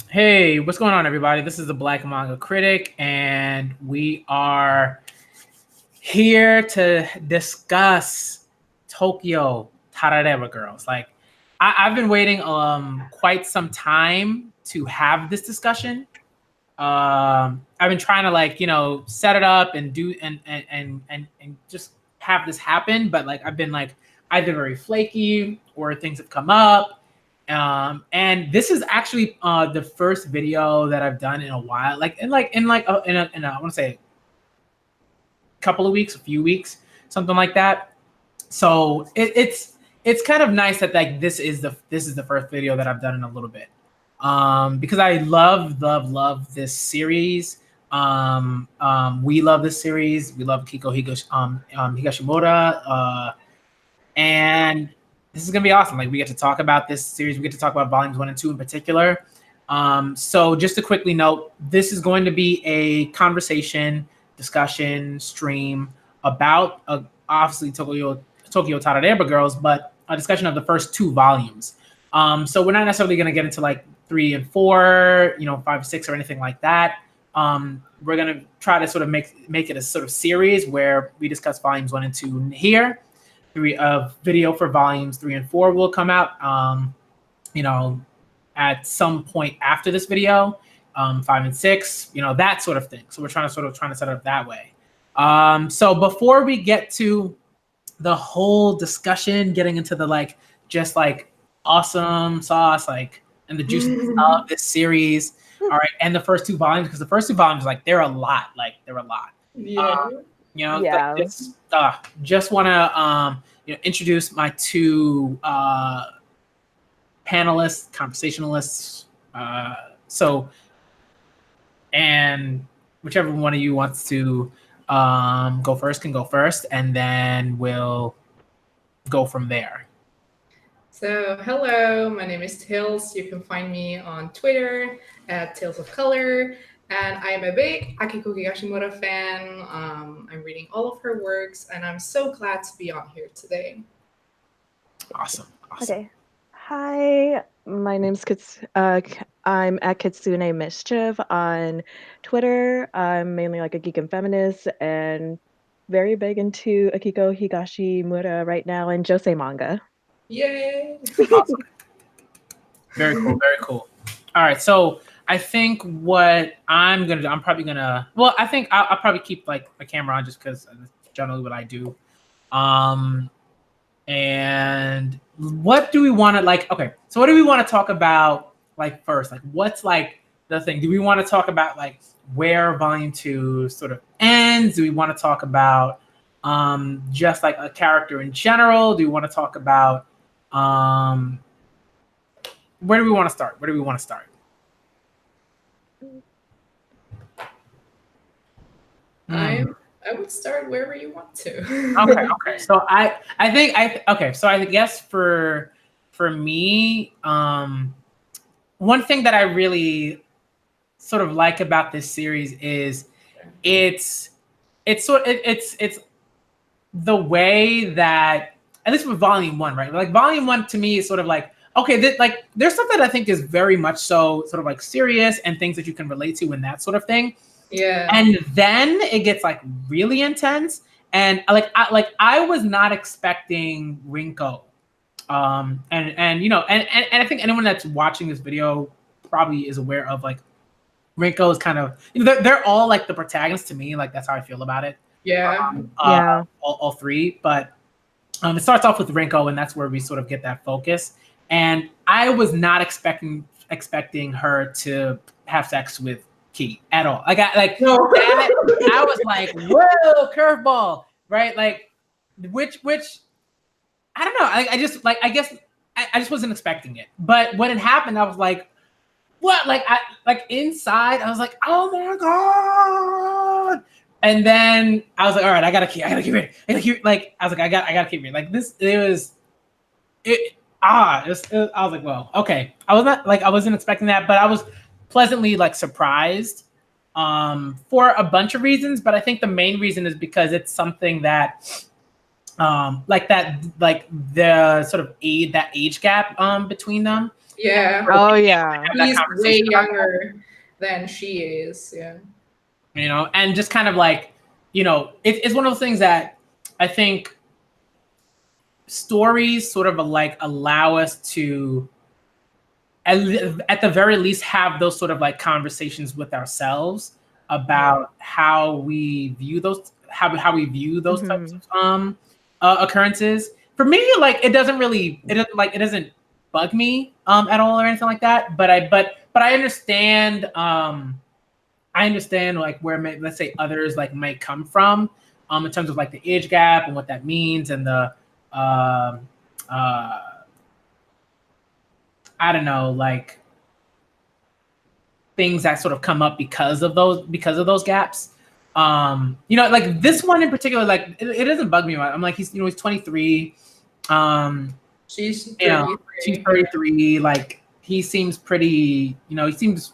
Hey, what's going on, everybody? This is the Black Manga Critic, and we are here to discuss Tokyo Tarareba Girls. I've been waiting quite some time to have this discussion. I've been trying to set it up and do and just have this happen, but I've been either very flaky or things have come up. And this is actually the first video that I've done in a while, I want to say a couple of weeks, a few weeks, something like that. So it's kind of nice that this is the first video that I've done in a little bit, because I love this series. We love this series. We love Higashimura, and this is gonna be awesome. Like, we get to talk about this series. We get to talk about volumes 1 and 2 in particular. So just to quickly note, this is going to be a conversation, discussion, stream about obviously Tokyo Tarareba Girls, but a discussion of the first 2 volumes. So we're not necessarily going to get into 3 and 4, 5, 6, or anything like that. We're going to try to sort of make it a sort of series where we discuss volumes 1 and 2 here. Video for volumes 3 and 4 will come out, at some point after this video. 5 and 6, that sort of thing. So we're trying to set it up that way. So before we get to the whole discussion, getting into the awesome sauce, and the juiciness of this series, all right, and the first 2 volumes, because the first 2 volumes, they're a lot. Yeah. Just want to introduce my 2 panelists, conversationalists. And whichever one of you wants to go first can go first, and then we'll go from there. So, hello, my name is Tails. You can find me on Twitter at Tales of Color, and I am a big Akiko Higashimura fan. I'm reading all of her works, and I'm so glad to be on here today. Awesome. Okay. Hi, my name's I'm at Kitsune Mischief on Twitter. I'm mainly a geek and feminist and very big into Akiko Higashimura right now and Josei manga. Yay! Awesome. Very cool. Very cool. All right. So I think what I'm gonna do, I think I'll probably keep my camera on just because that's generally what I do. And what do we want to okay, so what do we want to talk about first? What's the thing? Do we want to talk about where volume 2 sort of ends? Do we want to talk about just a character in general? Do we want to talk about where do we want to start? I would start wherever you want to. Okay. So I guess for me, one thing that I really sort of like about this series is it's the way that, at least with volume 1, right? Volume 1 to me is sort of okay, there's stuff that I think is very much so sort of serious and things that you can relate to and that sort of thing. Yeah. And then it gets really intense, and I was not expecting Rinko, and I think anyone that's watching this video probably is aware of Rinko is kind of, they're all the protagonists to me. That's how I feel about it. Yeah. All 3, but it starts off with Rinko, and that's where we sort of get that focus. And I was not expecting her to have sex with Key at all. I was like, whoa, curveball, right? Which I don't know. I just wasn't expecting it. But when it happened, I was like, what? Inside, I was like, oh my god. And then I was like, all right, I gotta keep reading. I gotta keep reading. I was like, well, okay. I wasn't expecting that, but I was pleasantly surprised for a bunch of reasons, but I think the main reason is because it's something that the sort of age gap between them Yeah, Oh yeah. Have that he's way conversation about that. younger than she is. Yeah. And just kind of like, it's one of those things that I think stories sort of like allow us to at the very least have those sort of like conversations with ourselves about how we view how we view those types Mhm. of occurrences. For me, like it doesn't bug me at all or anything like that. But I understand like where let's say others like might come from in terms of like the age gap and what that means and the um uh I don't know, like things that sort of come up because of those gaps. Like this one in particular, like it doesn't bug me. I'm like he's 23. Um, She's she's 33. 33. Like he seems pretty. He seems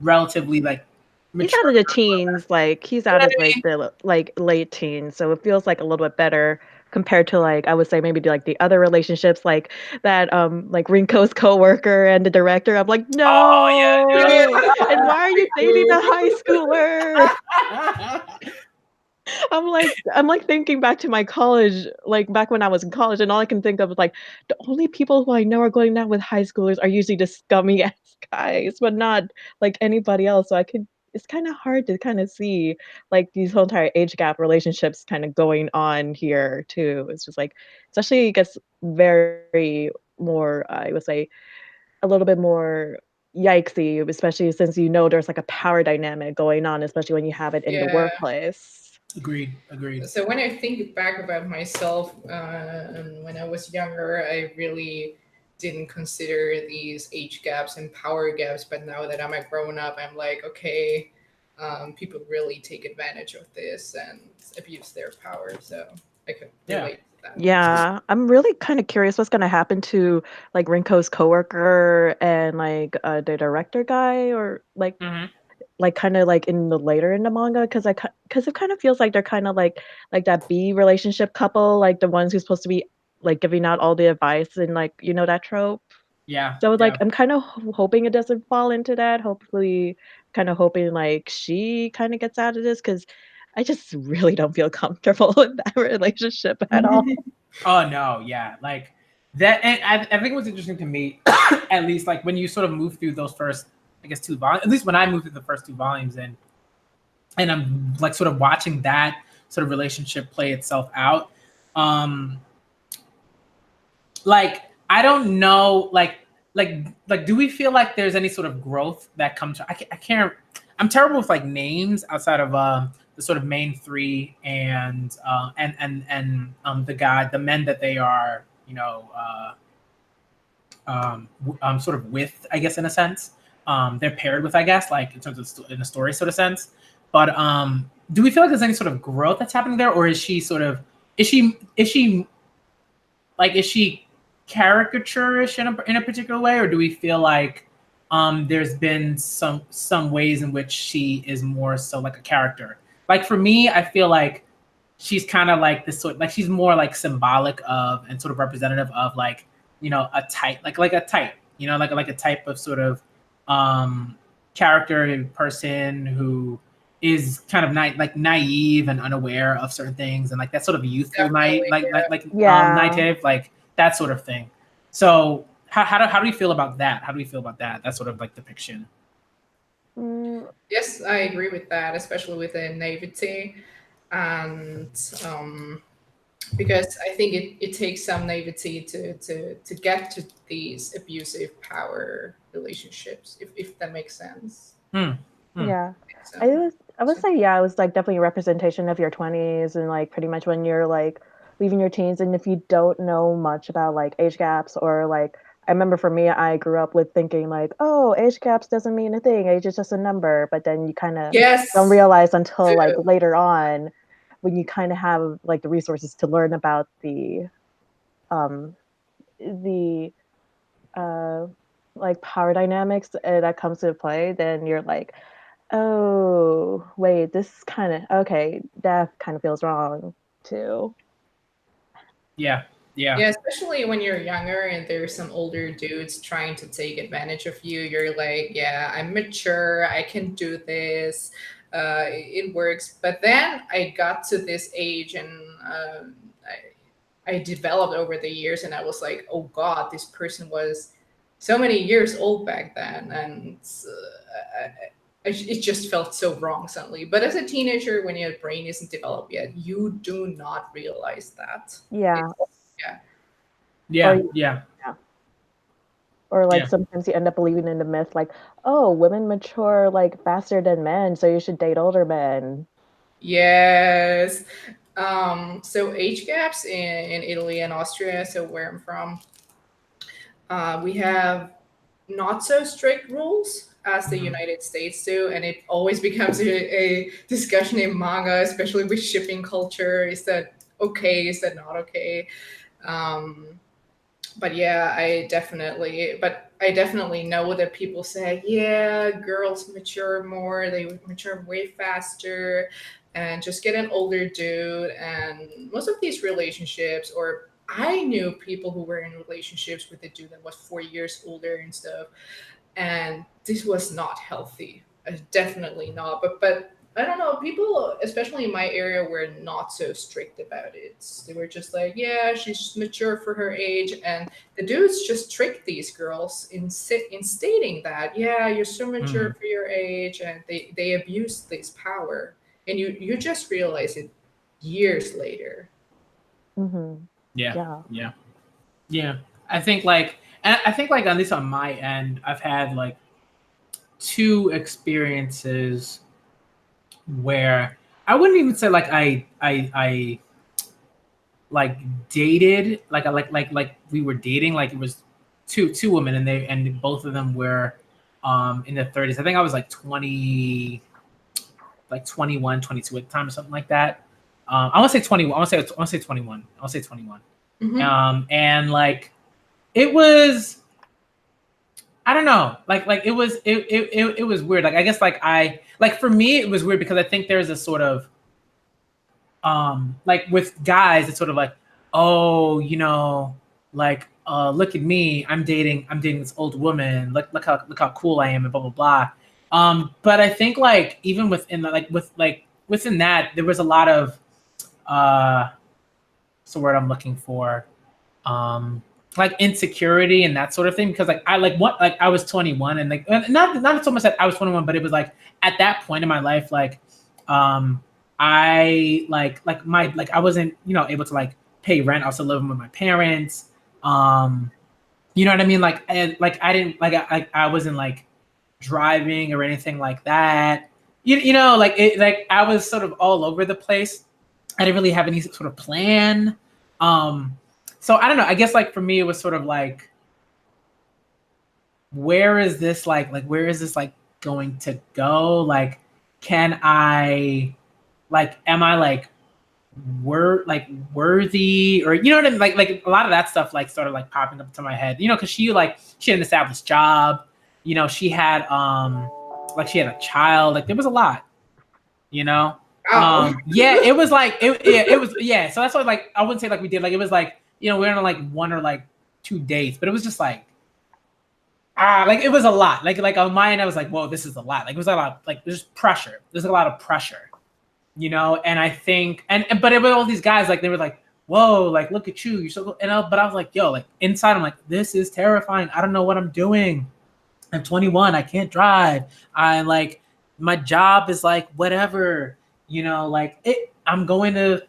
relatively like He's mature. out of the teens, like he's You know out what of I like mean? the like late teens, so it feels like a little bit better compared to like I would say maybe like the other relationships like that like Rinko's coworker and the director. I'm like, Oh yeah, no, and why are you dating a high schooler? dude. I'm like thinking back to my college, like back when I was in college, and all I can think of is like the only people who I know are going out with high schoolers are usually the scummy ass guys, but not like anybody else. So it's kind of hard to kind of see like these whole entire age gap relationships kind of going on here too. It's just like, especially it gets very more, I would say, a little bit more yikesy, especially since there's like a power dynamic going on, especially when you have it in the Yeah. workplace. Agreed. So when I think back about myself, and when I was younger, I really didn't consider these age gaps and power gaps. But now that I'm a grown up, I'm like, okay, people really take advantage of this and abuse their power. So I could Yeah. relate to that. Yeah, I'm really kind of curious what's gonna happen to like Rinko's coworker and like the director guy, or Hmm. like kind of like in the later in the manga, because because it kind of feels like they're kind of like that B relationship couple, like the ones who's supposed to be like giving out all the advice and like that trope. Yeah. So like Yeah. I'm kind of hoping it doesn't fall into that. Hopefully, kind of hoping like she kind of gets out of this because I just really don't feel comfortable with that relationship at all. Oh no, yeah, like that. And I think it was interesting to me, at least like when you sort of move through those first, I guess, two volumes. At least when I moved through the first two volumes, and I'm like sort of watching that sort of relationship play itself out. Um, like I don't know, like do we feel like there's any sort of growth that comes? I can't. I'm terrible with like names outside of the sort of main three and the men that they are, sort of with, I guess, in a sense. They're paired with, I guess, like in terms of in a story sort of sense. But do we feel like there's any sort of growth that's happening there, or is she sort of is she caricaturish in a particular way, or do we feel like there's been some ways in which she is more so like a character? Like for me, I feel like she's kind of like this sort, like she's more like symbolic of and sort of representative of like a type, like a type, like a type of sort of um character and person who is kind of like naive and unaware of certain things, and like that sort of youthful night Definitely. Yeah. native, like that sort of thing. So how do we feel about that? How do we feel about that? That sort of like depiction. Mm, Yes, I agree with that, especially with the naivety. And because I think it takes some naivety to get to these abusive power relationships, if that makes sense. Hmm. Hmm. yeah. I So, was I would so say yeah, it was like definitely a representation of your 20s and like pretty much when you're like leaving your teens, and if you don't know much about like age gaps or like I remember for me I grew up with thinking like, oh, age gaps doesn't mean a thing, age is just a number, but then you kind of don't yes, realize until like too. later on when you kind of have like the resources to learn about um the uh like power dynamics that comes to play, then you're like, oh, wait, this kind of okay, that kind of feels wrong too. Yeah. Yeah. Yeah, especially when you're younger and there's some older dudes trying to take advantage of you. You're like, yeah, I'm mature. I can do this. It works. But then I got to this age and I developed over the years, and I was like, oh God, this person was so many years old back then. And it just felt so wrong suddenly. But as a teenager, when your brain isn't developed yet, you do not realize that. Yeah. It's, yeah. Or Yeah. Yeah. yeah. Or like Yeah. sometimes you end up believing in the myth like, oh, women mature like faster than men, so you should date older men. Yes. So age gaps in Italy and Austria, so where I'm from, we have not so strict rules as the Mhm. United States do, and it always becomes a discussion in manga, especially with shipping culture. Is that okay? Is that not okay? Um, but yeah, I definitely know that people say, yeah, girls mature more, they mature way faster, and just get an older dude. And most of these relationships, or I knew people who were in relationships with a dude that was 4 years older and stuff, and this was not healthy. Definitely not. But I don't know. People, especially in my area, were not so strict about it. They were just like, yeah, she's mature for her age, and the dudes just tricked these girls in stating that, yeah, you're so mature Mhm. for your age, and they abused this power, and you just realize it years later. Mm-hmm. Yeah. Yeah. Yeah. Yeah. I think like, and I think like at least on my end, I've had like two experiences where I wouldn't even say like I like dated like we were dating, like it was two women, and both of them were in their 30s. I think I was like 20, like 21, 22 at the time or something like that. I want to say 21. I want to say 21. I want to say 21. Hmm. And like it was, I don't know, like it was weird. Like I guess like I like for me it was weird because I think there's a sort of like with guys it's sort of like, oh, like look at me, I'm dating this old woman, look how cool I am, and blah blah blah. But I think like even within the, within that there was a lot of what's the word I'm looking for, um like insecurity and that sort of thing, because like I like what like I was 21, and like not so much that I was 21, but it was like at that point in my life, like um I like my like I wasn't able to like pay rent. I was still living with my parents. um you know what I mean, like like I didn't like I wasn't like driving or anything like that. Like it, like I was sort of all over the place. I didn't really have any sort of plan. Um, so I don't know. I guess like for me, it was sort of like, where is this like where is this like going to go? Like, can I, like, am I like worthy, or you know what I mean? Like a lot of that stuff like started like popping up to my head. Because she had an established job. She had like she had a child. Like there was a lot. You know, Wow. yeah, it was like it was, yeah. So that's why like I wouldn't say like we did, like it was like we were on like one or like two dates, but it was just like like it was a lot. Like on my end, I was like, whoa, this is a lot. Like it was a lot. Like there's pressure. There's a lot of pressure. And I think and but it was all these guys, like they were like, whoa, like look at you, you're so cool. But I was like, yo, like inside I'm like, this is terrifying. I don't know what I'm doing. I'm 21. I can't drive. I like my job is like whatever. Like I'm going to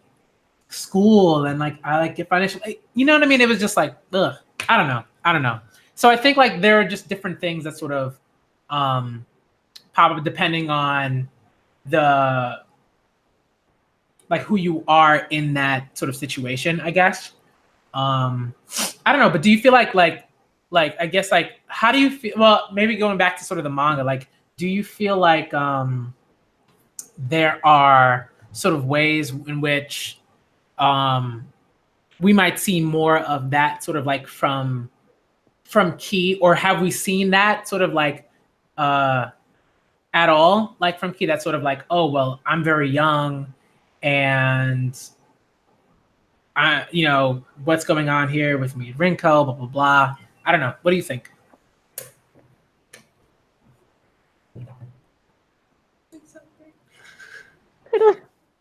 school, and like I like get financial. You know what I mean? It was just like, ugh. I don't know. I don't know. So I think like there are just different things that sort of um, pop up depending on the like who you are in that sort of situation, I guess. Um, I don't know, but do you feel like I guess like how do you feel? Well, maybe going back to sort of the manga, like do you feel like there are sort of ways in which um, we might see more of that sort of like from Key, or have we seen that sort of like uh, at all, like from Key? That's sort of like, oh well, I'm very young, and you know, what's going on here with me and Rinko, blah, blah, blah. I don't know. What do you think?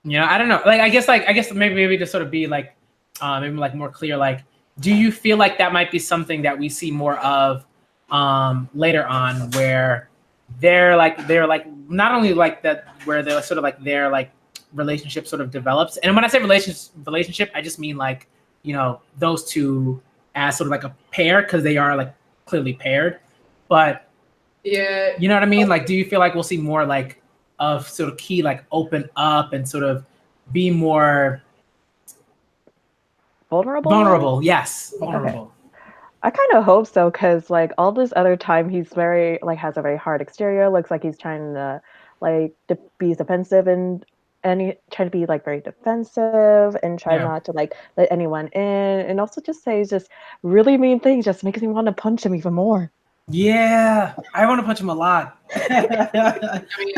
You know, I don't know. Like, I guess maybe to sort of be like, maybe like more clear. Like, do you feel like that might be something that we see more of later on, where they're like not only like that, where they're sort of like their like relationship sort of develops. And when I say relationship, I just mean like, you know, those two as sort of like a pair, because they are like clearly paired. But Yeah. you know what I mean? Like, do you feel like we'll see more like of sort of Key like open up and sort of be more Vulnerable? vulnerable? Yes, vulnerable. Okay. I kind of hope so, because like all this other time he's very like has a very hard exterior, looks like he's trying to like be defensive, and he trying to be like very defensive and try Yeah. not to like let anyone in, and also just say just really mean things, just makes me want to punch him even more. Yeah, I want to punch him a lot. I mean,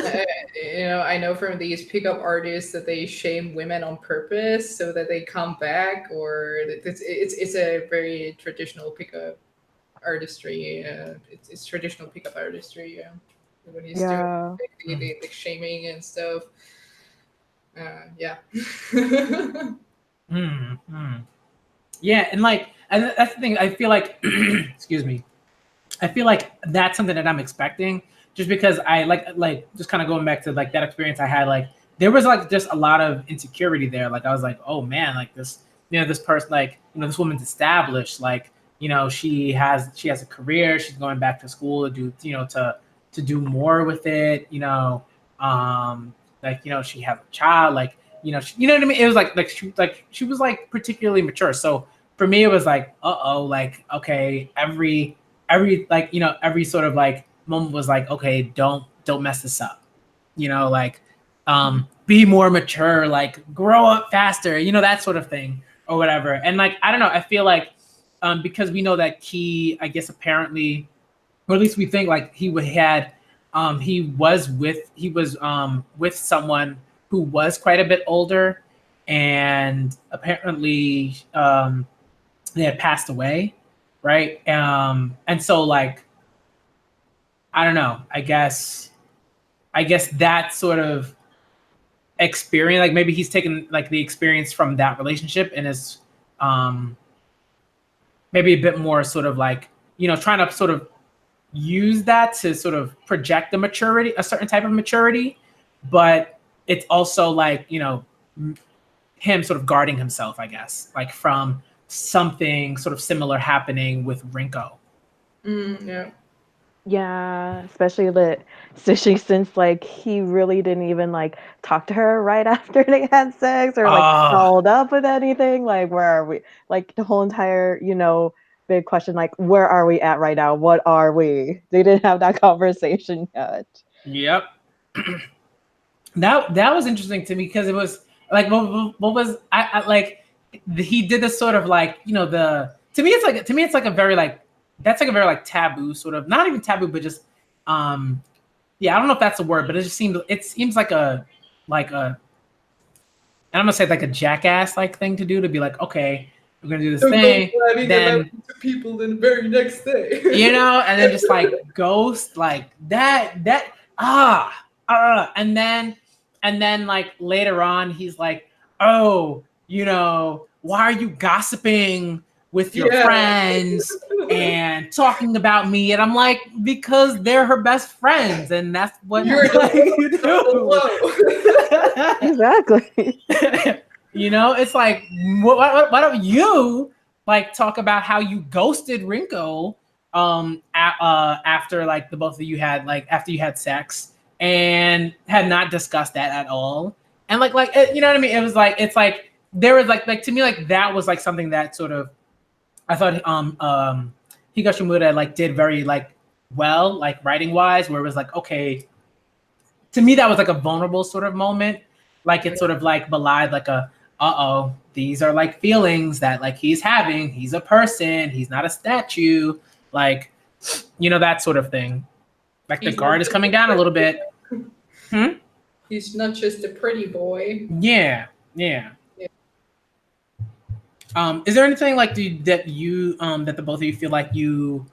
you know, I know from these pickup artists that they shame women on purpose so that they come back, or it's a very traditional pickup artistry. It's traditional pickup artistry. When he's doing Yeah. the shaming and stuff. Yeah. Yeah, and like, and that's the thing. I feel like, excuse me. I feel like that's something that I'm expecting, just because I like just kind of going back to like that experience I had. Like, there was like just a lot of insecurity there. Like, I was like, oh man, like this, you know, this person, like, you know, this woman's established. Like, you know, she has a career. She's going back to school to do, you know, to do more with it. You know, like, you know, she has a child. Like, you know, you know what I mean. It was she was like particularly mature. So for me, it was like, like, okay, every like, you know, every sort of like moment was like, okay, don't mess this up, you know, like, be more mature, like grow up faster, you know, that sort of thing or whatever. And like, I don't know, I feel like because we know that Key, I guess, apparently, or at least we think, like, he was with someone who was quite a bit older, and apparently they had passed away, right? And so like, I don't know. I guess that sort of experience, like maybe he's taken like the experience from that relationship and is um maybe a bit more sort of like, you know, trying to sort of use that to sort of project the maturity, a certain type of maturity, but it's also like, you know, him sort of guarding himself, I guess, like from something sort of similar happening with Rinko. Yeah. Yeah, especially that, especially since like he really didn't even like talk to her right after they had sex, or like Ah, followed up with anything. Like, where are we? Like the whole entire, big question, like, where are we at right now? What are we? They didn't have that conversation yet. yep. That was interesting to me, because it was like, what was I like, he did this sort of like, you know, the to me it's like a very like, that's like a very like taboo sort of, not even taboo, but just yeah, I don't know if that's a word, but it seems like a, and I'm gonna say like a jackass like thing to do, to be like, okay, we're gonna do this thing, then, to people the very next day. you know, and then just like ghost like that and then like later on he's like, oh, you know, why are you gossiping with your Yeah. friends and talking about me? And I'm like, because they're her best friends, and that's what You're like, you do. Exactly. You know, it's like, why don't you like talk about how you ghosted Rinko after like the both of you had like, after you had sex, and had not discussed that at all? And like you know what I mean? It was like, it's like there was like to me, like that was like something that sort of, I thought Higashimura like did very like well, like writing wise, where it was like, okay, to me that was like a vulnerable sort of moment, like it sort of like belied like a, these are like feelings that like he's having, he's a person, he's not a statue, like, you know, that sort of thing, like the He's guard not is just coming down a little bit. He's not just a pretty boy. Yeah. Is there anything like that the both of you feel like you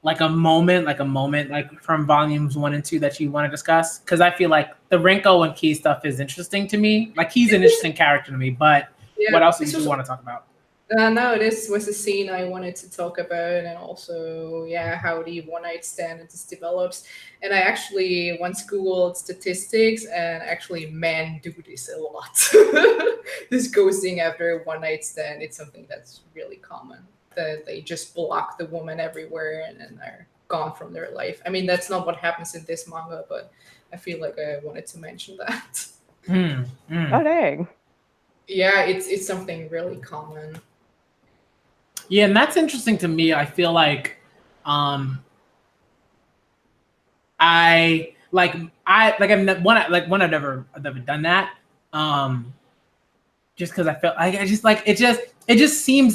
like a moment like from volumes 1 and 2 that you want to discuss? Because I feel like the Renko and Key stuff is interesting to me. Like he's an interesting character to me, but Yeah, what else do this you was want to talk about? no, this was a scene I wanted to talk about, and also, yeah, how the one night stand and this develops. And I actually once Googled statistics, and actually, men do this a lot. This ghosting after a one night stand, it's something that's really common. That they just block the woman everywhere and then they're gone from their life. I mean, that's not what happens in this manga, but I feel like I wanted to mention that. Oh dang. Yeah, it's something really common. Yeah, and that's interesting to me. I feel like um I've never done that. Just because I felt like it just seems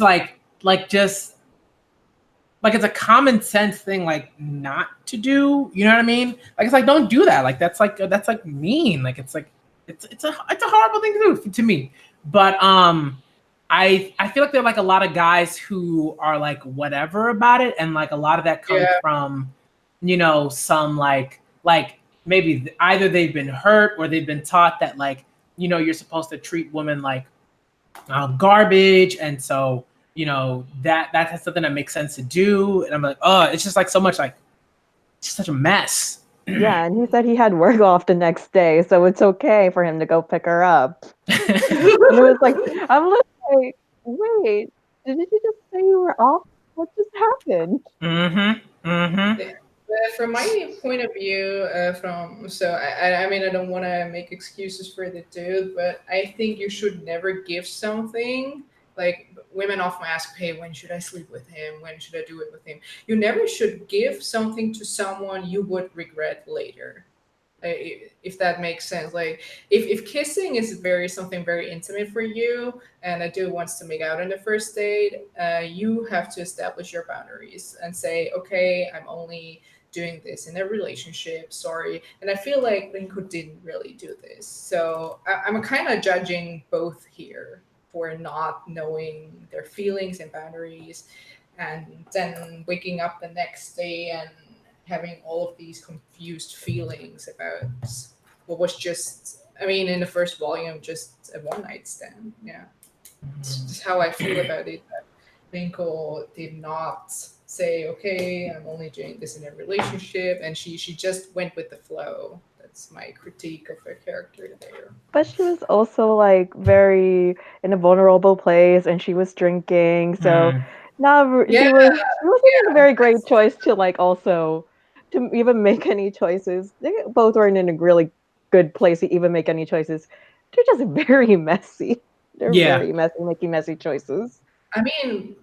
just like it's a common sense thing like not to do. You know what I mean? Like it's like don't do that. Like that's like mean. Like it's a horrible thing to do to me. But I feel like there are like a lot of guys who are like whatever about it, and like a lot of that comes Yeah. from, you know, some like maybe either they've been hurt or they've been taught that like, you know, you're supposed to treat women like garbage, and so you know that's something that makes sense to do. And I'm like, oh, it's just like so much like it's just such a mess. Yeah, and he said he had work off the next day, so it's okay for him to go pick her up. And it was like, I'm like, wait, did you just say you were off? What just happened? But from my point of view, I mean, I don't want to make excuses for the dude, but I think you should never give something. Like women often ask, "Hey, when should I sleep with him? When should I do it with him?" You never should give something to someone you would regret later. If that makes sense. Like if kissing is something very intimate for you, and a dude wants to make out on the first date, you have to establish your boundaries and say, okay, I'm only doing this in a relationship. Sorry. And I feel like Rinko didn't really do this, so I'm kind of judging both here for not knowing their feelings and boundaries, and then waking up the next day and having all of these confused feelings about what was just, I mean, in the first volume, just a one night stand. Yeah. It's just how I feel about it. That Rinko did not say, okay, I'm only doing this in a relationship. And she just went with the flow. That's my critique of her character there. But she was also like very in a vulnerable place, and she was drinking, so now Yeah, she wasn't in a yeah. very great choice to like also to even make any choices. They both weren't in a really good place to even make any choices. They're just very messy. They're Yeah, very messy, making messy choices. I mean,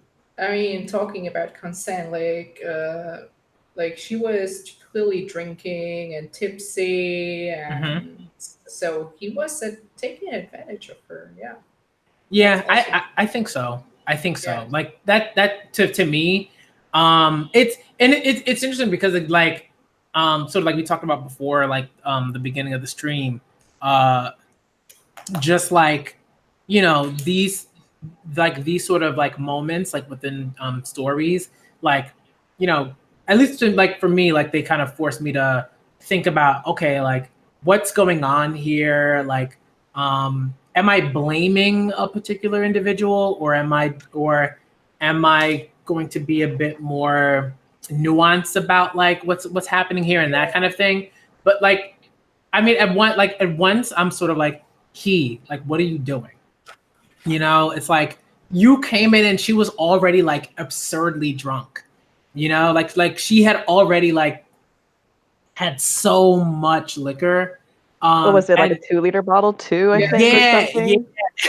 talking about consent, like she was clearly drinking and tipsy, and so he was taking advantage of her. Yeah, that's yeah, also I think so. I think yeah, so. Like that to me, it's interesting because it, like sort of like we talked about before, like the beginning of the stream, uh just like, you know, these sort of like moments like within stories, like, you know, at least like for me, like they kind of forced me to think about, okay, like what's going on here, like am I blaming a particular individual, or am I going to be a bit more nuanced about like what's happening here and that kind of thing. But like, I mean, at once I'm sort of like, like, what are you doing? You know, it's like you came in and she was already like absurdly drunk. You know, like she had already like had so much liquor. What was it, like a And 2-liter bottle too, I yeah. think, or yeah, something?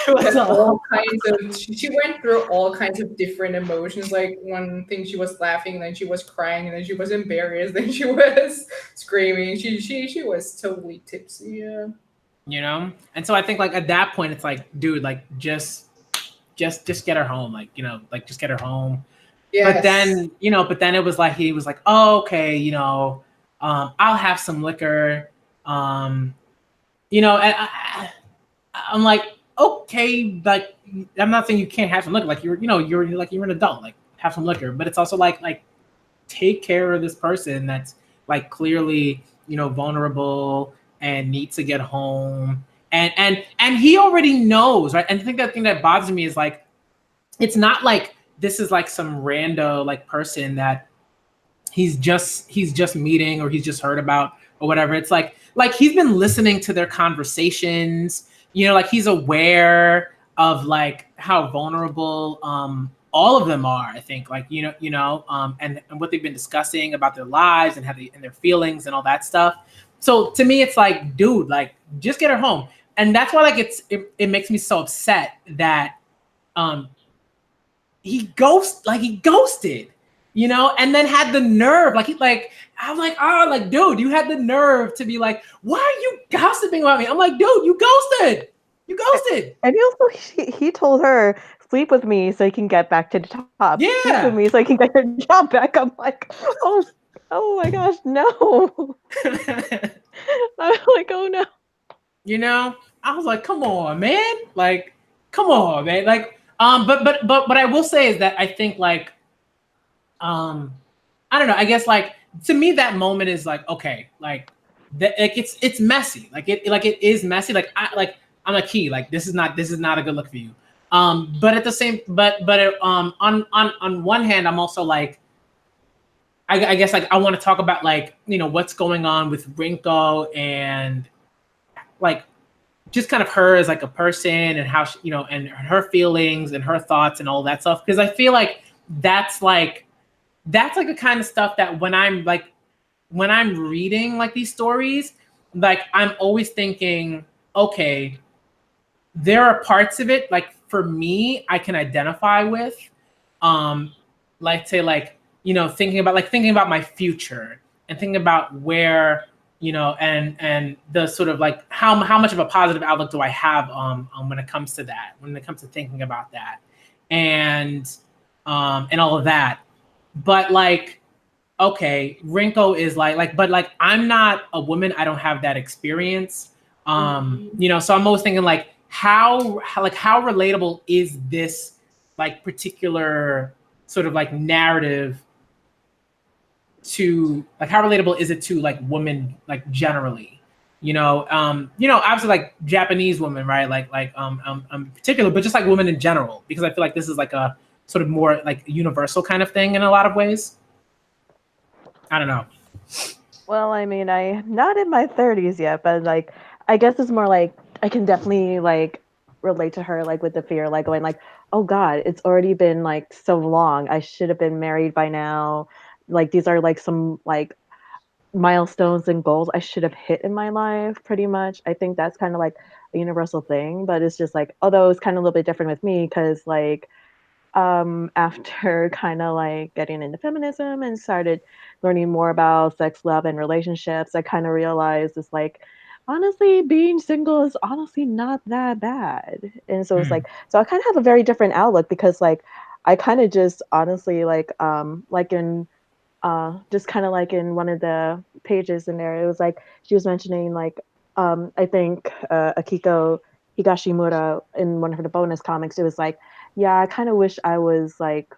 it was Had a lot. all kinds of. She went through all kinds of different emotions. Like one thing, she was laughing, and then she was crying, and then she was embarrassed, then she was screaming. She was totally tipsy. Yeah. You know. And so I think like at that point, it's like, dude, like just get her home, like, you know, like just get her home. But Yes. then, you know, it was like he was like, oh, okay, you know, I'll have some liquor. You know, and I'm like, okay, like I'm not saying you can't have some liquor, like you're an adult, like have some liquor, but it's also like take care of this person that's like clearly vulnerable and needs to get home, and he already knows, right? And I think that thing that bothers me is like it's not like this is like some rando like person that he's just meeting or he's just heard about or whatever. It's like he's been listening to their conversations, like he's aware of like how vulnerable all of them are, I think, like and what they've been discussing about their lives and and their feelings and all that stuff. So to me it's like, dude, like just get her home. And that's why like it makes me so upset that um he ghosted, and then had the nerve, I'm like, oh, like, dude, you had the nerve to be like, why are you gossiping about me? I'm like, dude, you ghosted. And he told her, sleep with me so you can get back to the top. Sleep with Yeah. me so you can get your job back. I'm like, oh my gosh, no. I'm like, oh no. I was like, come on, man. Like, come on, man. Like, but I will say is that I think like, I don't know. I guess like to me that moment is like, okay, like it's messy. It is messy. I'm a key. Like this is not a good look for you. But at the same, on one hand, I'm also like, I guess like I want to talk about like what's going on with Rinko and like just kind of her as like a person and how she, and her feelings and her thoughts and all that stuff, because I feel like that's like the kind of stuff that when I'm reading like these stories, like I'm always thinking, okay, there are parts of it like for me I can identify with, um like say like thinking about my future and thinking about where and the sort of like how much of a positive outlook do I have when it comes to that, when it comes to thinking about that and all of that. But like, okay, Rinko is but like I'm not a woman, I don't have that experience. So I'm always thinking like how relatable is this like particular sort of like narrative to like how relatable is it to like women like generally, obviously like Japanese women, right, particular, but just like women in general, because I feel like this is like a sort of more like universal kind of thing in a lot of ways. I don't know. Well, I mean, I'm not in my 30s yet, but like, I guess it's more like I can definitely like relate to her, like with the fear, like going like, oh God, it's already been like so long. I should have been married by now. Like these are like some like milestones and goals I should have hit in my life, pretty much. I think that's kind of like a universal thing, but it's just like, although it's kind of a little bit different with me, because like after kind of like getting into feminism and started learning more about sex, love, and relationships, I kind of realized it's like, honestly, being single is honestly not that bad. And so it's Hmm. like, so I kind of have a very different outlook, because like I kind of just honestly like in just kind of like in one of the pages in there, it was like she was mentioning like I think Akiko Higashimura in one of the bonus comics. It was like, yeah, I kind of wish I was like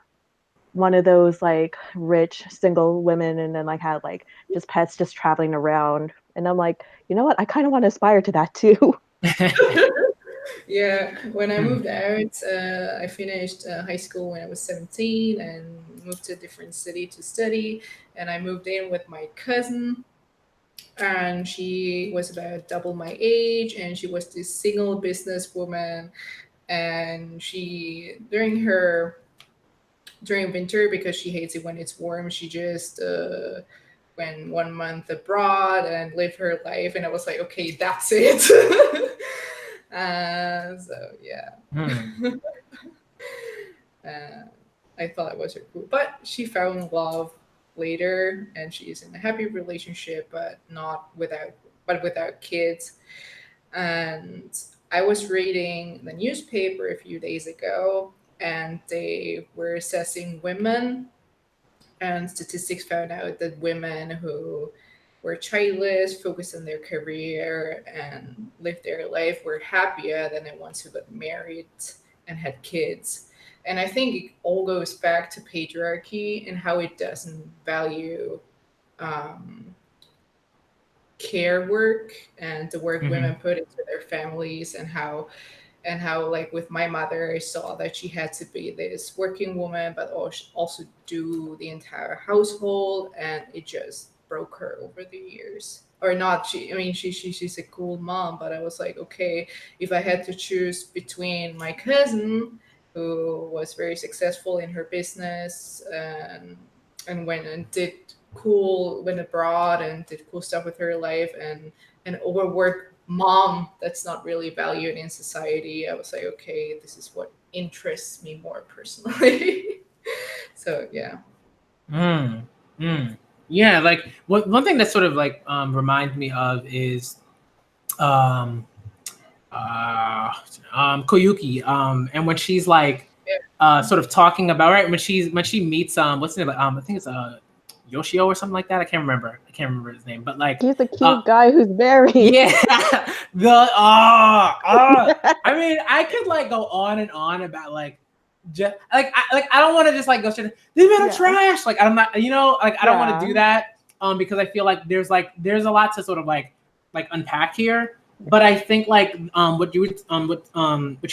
one of those like rich single women, and then like had like just pets just traveling around. And I'm like, you know what? I kind of want to aspire to that too. Yeah, when I Hmm. moved out, I finished high school when I was 17 and moved to a different city to study. And I moved in with my cousin, and she was about double my age, and she was this single businesswoman. And she, during winter, because she hates it when it's warm, she just went 1 month abroad and lived her life. And I was like, okay, that's it. So yeah. Hmm. uh, I thought it was her cool, but she found love later, and she's in a happy relationship, but not without, but without kids. And I was reading the newspaper a few days ago, and they were assessing women, and statistics found out that women who were childless, focused on their career, and lived their life were happier than the ones who got married and had kids. And I think it all goes back to patriarchy and how it doesn't value um, care work and the work Mm-hmm. women put into their families, and how like with my mother I saw that she had to be this working woman but also do the entire household, and it just broke her over the years. Or not, she, I mean, she's a cool mom, but I was like, okay, if I had to choose between my cousin who was very successful in her business, and went and did cool, went abroad and did cool stuff with her life, and an overworked mom that's not really valued in society, I was like, okay, this is what interests me more personally. So yeah. Mm, mm. Yeah, like one thing that sort of like reminds me of is um Koyuki, and when she's like sort of talking about, right, when she meets what's the name, I think it's Yoshio or something like that. I can't remember his name, but like He's a cute guy who's married. yeah, I mean, I could like go on and on about like just I don't want to just like go straight, these men are Yeah. trash, like I'm not, like I don't want to Yeah. do that because I feel like there's a lot to sort of like unpack here. But I think like what you were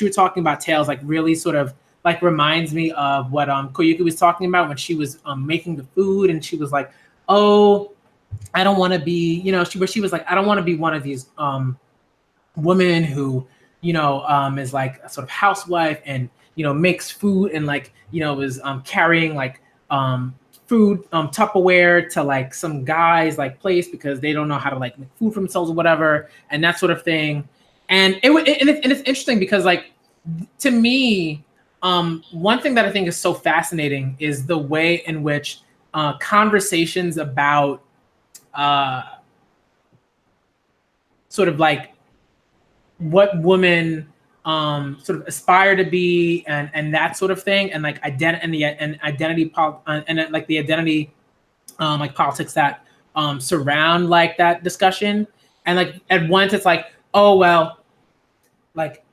talking about, Tails, like really sort of like reminds me of what Koyuki was talking about when she was making the food, and she was like, oh, I don't want to be, she was like, I don't want to be one of these women who, is like a sort of housewife and, makes food and like, is carrying like food Tupperware to like some guys like place because they don't know how to like make food for themselves or whatever, and that sort of thing. And it's interesting because like to me, one thing that I think is so fascinating is the way in which conversations about uh, sort of like what women sort of aspire to be, and that sort of thing, and like identity and like the identity like politics that surround like that discussion. And like at once it's like, oh well, like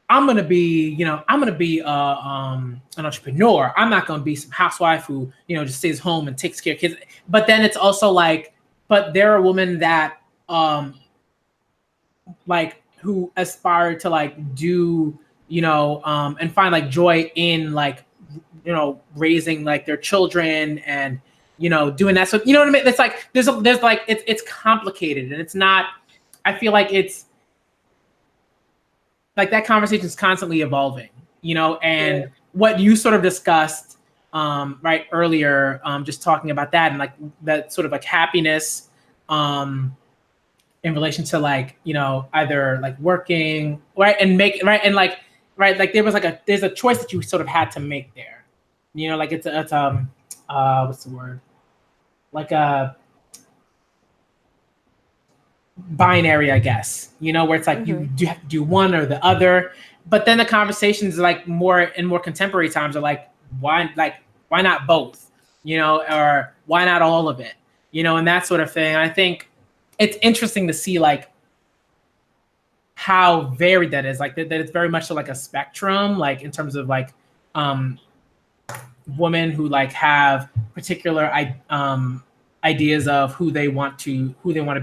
I'm gonna be an entrepreneur. I'm not gonna be some housewife who, just stays home and takes care of kids. But then it's also like, but there are women that like who aspire to like do, and find like joy in like, raising like their children and, doing that. So you know what I mean? It's like there's like it's complicated, and it's not. I feel like it's like that conversation is constantly evolving, and Yeah. what you sort of discussed right earlier, just talking about that and like that sort of like happiness in relation to like, either like working right and make right and like right, like there's a choice that you sort of had to make there, like it's what's the word, like a binary, I guess, where it's like you do have to do one or the other. But then the conversations like more in more contemporary times are like, why not both, or why not all of it, and that sort of thing. And I think it's interesting to see like how varied that is, like that it's very much like a spectrum, like in terms of like women who like have particular ideas of who they want to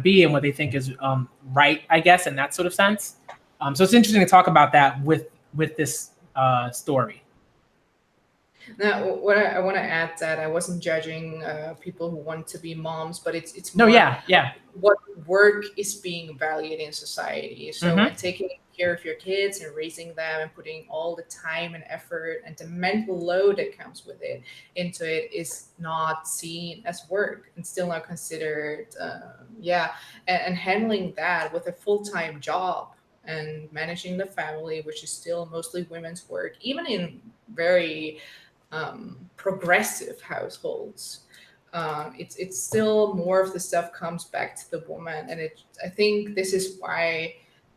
be and what they think is right, I guess, in that sort of sense. So it's interesting to talk about that with this story. Now, what I want to add that I wasn't judging people who want to be moms, but it's No, more yeah. what work is being valued in society. So when taking care of your kids and raising them and putting all the time and effort and the mental load that comes with it into it is not seen as work and still not considered, and handling that with a full-time job and managing the family, which is still mostly women's work, even in very progressive households. It's still more of the stuff comes back to the woman, and I think this is why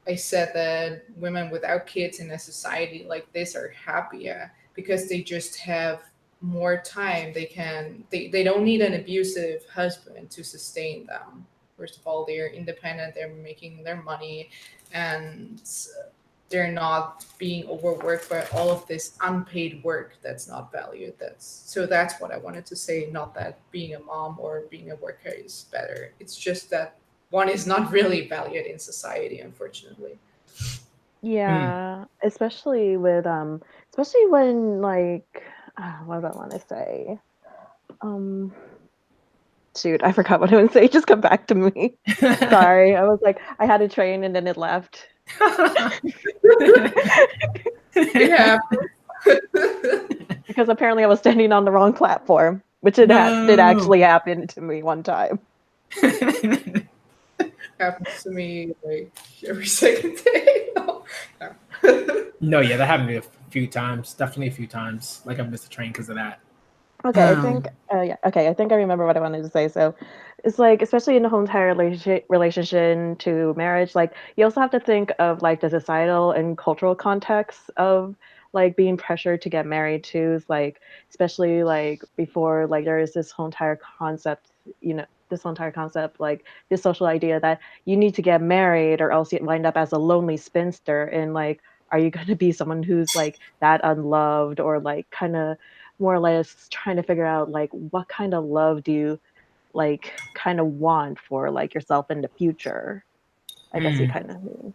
I said that women without kids in a society like this are happier, because they just have more time. They don't need an abusive husband to sustain them. First of all, they're independent, they're making their money, and they're not being overworked by all of this unpaid work that's not valued. That's what I wanted to say. Not that being a mom or being a worker is better. It's just that one is not really valued in society, unfortunately. Yeah, especially when like what do I want to say? Um, Shoot, I forgot what I was saying. Just come back to me. Sorry, I was like I had a train and then it left. Yeah. Because apparently I was standing on the wrong platform, which did No. actually happen to me one time. Happens to me like every second day. No. No, yeah, that happened to me a few times. Definitely a few times. Like I've missed a train because of that. Okay, I think yeah, okay, I think I remember what I wanted to say. So it's like especially in the whole entire relation to marriage, like you also have to think of like the societal and cultural context of like being pressured to get married too. Is like especially like before like there is this whole entire concept, this whole entire concept, like this social idea that you need to get married or else you wind up as a lonely spinster and like are you going to be someone who's like that unloved or like kind of more or less trying to figure out like what kind of love do you like kind of want for like yourself in the future. I guess you Mm, kind of mean.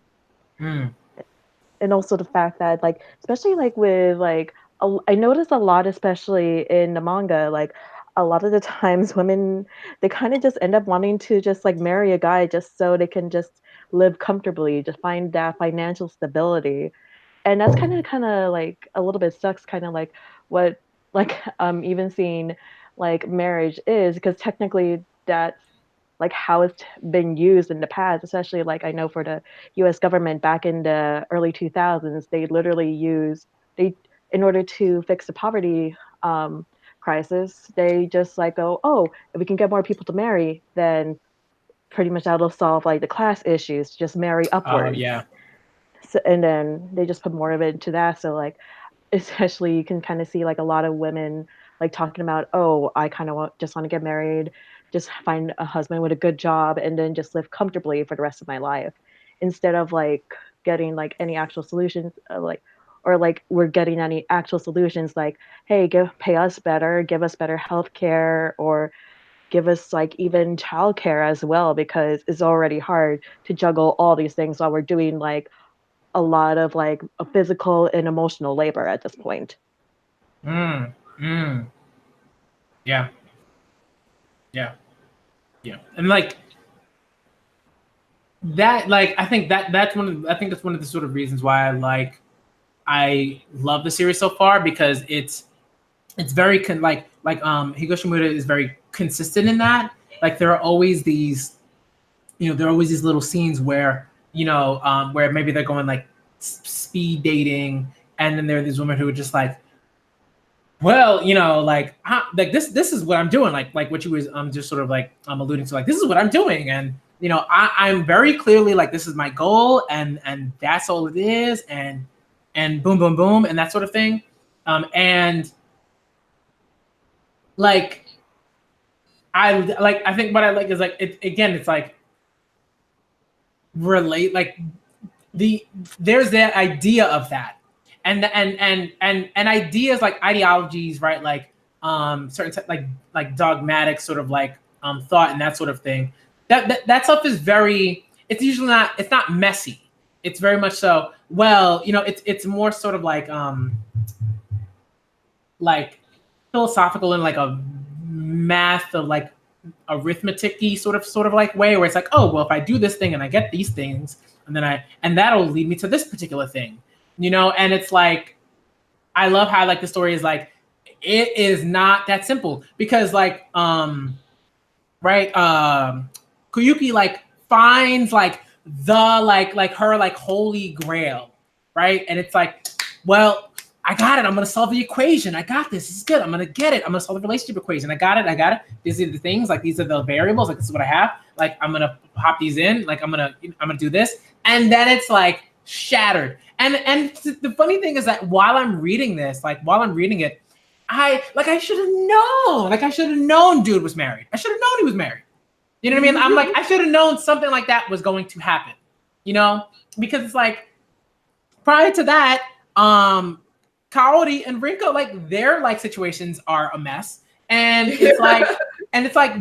mm, And also the fact that like especially like with like I noticed a lot especially in the manga like a lot of the times women they kind of just end up wanting to just like marry a guy just so they can just live comfortably, just find that financial stability. And that's kind of like a little bit sucks kind of like what like even seeing like marriage is because technically that's like how it's been used in the past, especially like I know for the US government back in the early 2000s they literally used they in order to fix the poverty crisis they just like go, oh, if we can get more people to marry then pretty much that'll solve like the class issues, just marry oh upwards. yeah. So, and then they just put more of it into that. So like especially you can kind of see like a lot of women like talking about, oh, I kind of just want to get married, just find a husband with a good job and then just live comfortably for the rest of my life instead of like getting like any actual solutions like or like we're getting any actual solutions like, hey, pay us better, give us better health care or give us like even childcare as well because it's already hard to juggle all these things while we're doing like a lot of like a physical and emotional labor at this point. Mm, mm. Yeah. Yeah. Yeah. And like that, like I think I think that's one of the sort of reasons why I love the series so far because it's very Higashimura is very consistent in that. Like there are always these, there are always these little scenes where, where maybe they're going like speed dating, and then there are these women who are just like, well, like this is what I'm doing, like what you was just sort of like alluding to, like this is what I'm doing, and I'm very clearly like this is my goal, and that's all it is, and boom, boom, boom, and that sort of thing, and like I think what I like is like it again, it's like relate like there's that idea of that and ideas like ideologies, right, like certain like dogmatic sort of like thought and that sort of thing, that stuff is very, it's usually not, it's not messy, it's very much so, well, it's more sort of like philosophical in like a math of like arithmetic-y sort of like way where it's like, oh well, if I do this thing and I get these things and then and that'll lead me to this particular thing, and it's like I love how like the story is like it is not that simple because like right Koyuki like finds like the like her like holy grail, right, and it's like, well, I got it. I'm gonna solve the equation. I got this. This is good. I'm gonna get it. I'm gonna solve the relationship equation. I got it. I got it. These are the things. Like these are the variables. Like this is what I have. Like I'm gonna pop these in. Like I'm gonna do this. And then it's like shattered. And the funny thing is that while I'm reading this, like while I'm reading it, I should have known. Like I should have known dude was married. I should have known he was married. You know what I mean? I'm like, I should have known something like that was going to happen, you know? Because it's like, prior to that, Kaori and Rinko, like their like situations are a mess. And it's like,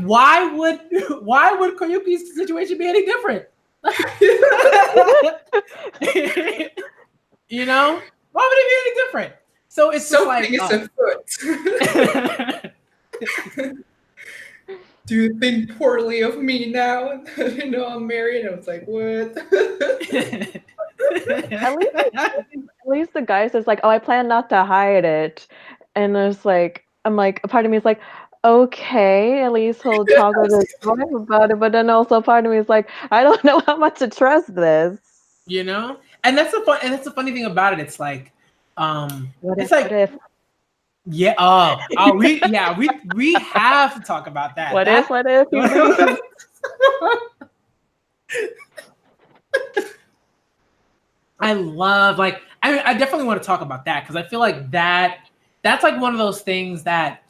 why would Koyuki's situation be any different? You know? Why would it be any different? So it's just like afoot. Do you think poorly of me now? You know, I'm married. I was like, what? At least the guy says like, "Oh, I plan not to hide it," and it's like, I'm like, a part of me is like, okay, at least he'll talk with his wife about it, but then also a part of me is like, I don't know how much to trust this. You know, and that's the funny thing about it. It's like, What it's if, like, what if? yeah, we have to talk about that. What if you leave? I love, like, I mean, I definitely want to talk about that because I feel like that's like one of those things that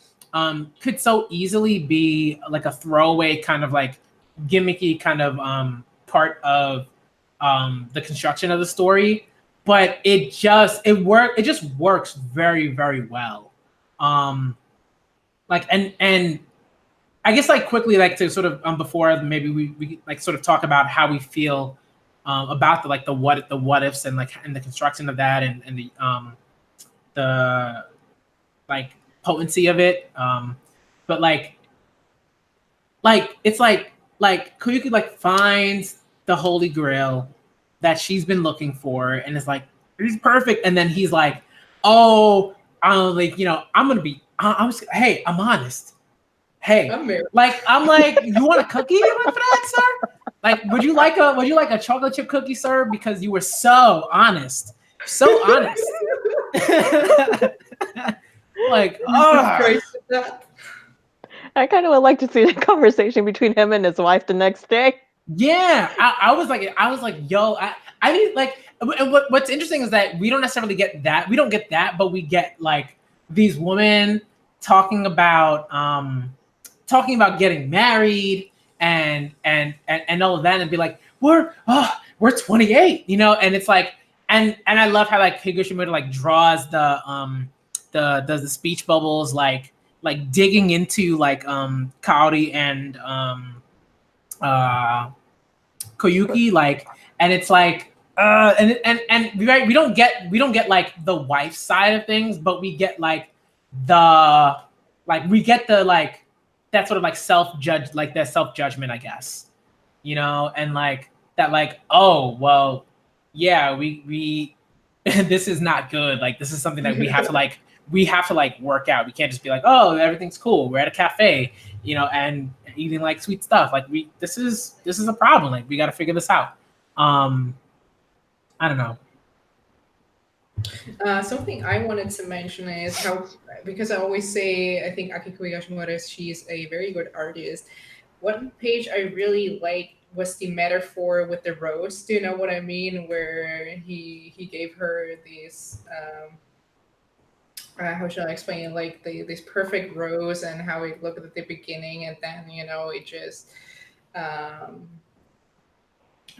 could so easily be like a throwaway kind of like gimmicky kind of part of the construction of the story, but it just works very, very well. Like, and I guess like quickly, like to sort of before maybe we like sort of talk about how we feel about the what ifs and like and the construction of that and the like potency of it. But like it's like Koyuki like finds the holy grail that she's been looking for and is like, he's perfect, and then he's like, oh, like, you know, I'm gonna be hey, I'm honest. Hey, I'm like, you want a cookie like for that, sir? Like, would you like a chocolate chip cookie, sir? Because you were so honest. So honest. Like, oh. I kind of would like to see the conversation between him and his wife the next day. Yeah, I was like, yo, I mean, like, what's interesting is that we don't necessarily get that. We don't get that, but we get like these women talking about getting married and all of that, and be like, we're 28, you know, and it's like, and I love how like Higashimoto like draws the speech bubbles, like digging into like Kaori and Koyuki, like, and it's like and we don't get like the wife side of things, but we get like the like that sort of like self-judgment, I guess, you know, and like that, like, oh well, yeah, we this is not good, like this is something that we have to like work out. We can't just be like, oh, everything's cool, we're at a cafe, you know, and eating like sweet stuff. Like this is a problem, like we got to figure this out. I don't know. Something I wanted to mention is how, because I always say, I think Akiko Yoshimura, she's a very good artist. One page I really liked was the metaphor with the rose. Do you know what I mean? Where he gave her these, how shall I explain it? Like this perfect rose, and how it looked at the beginning, and then, you know, it just,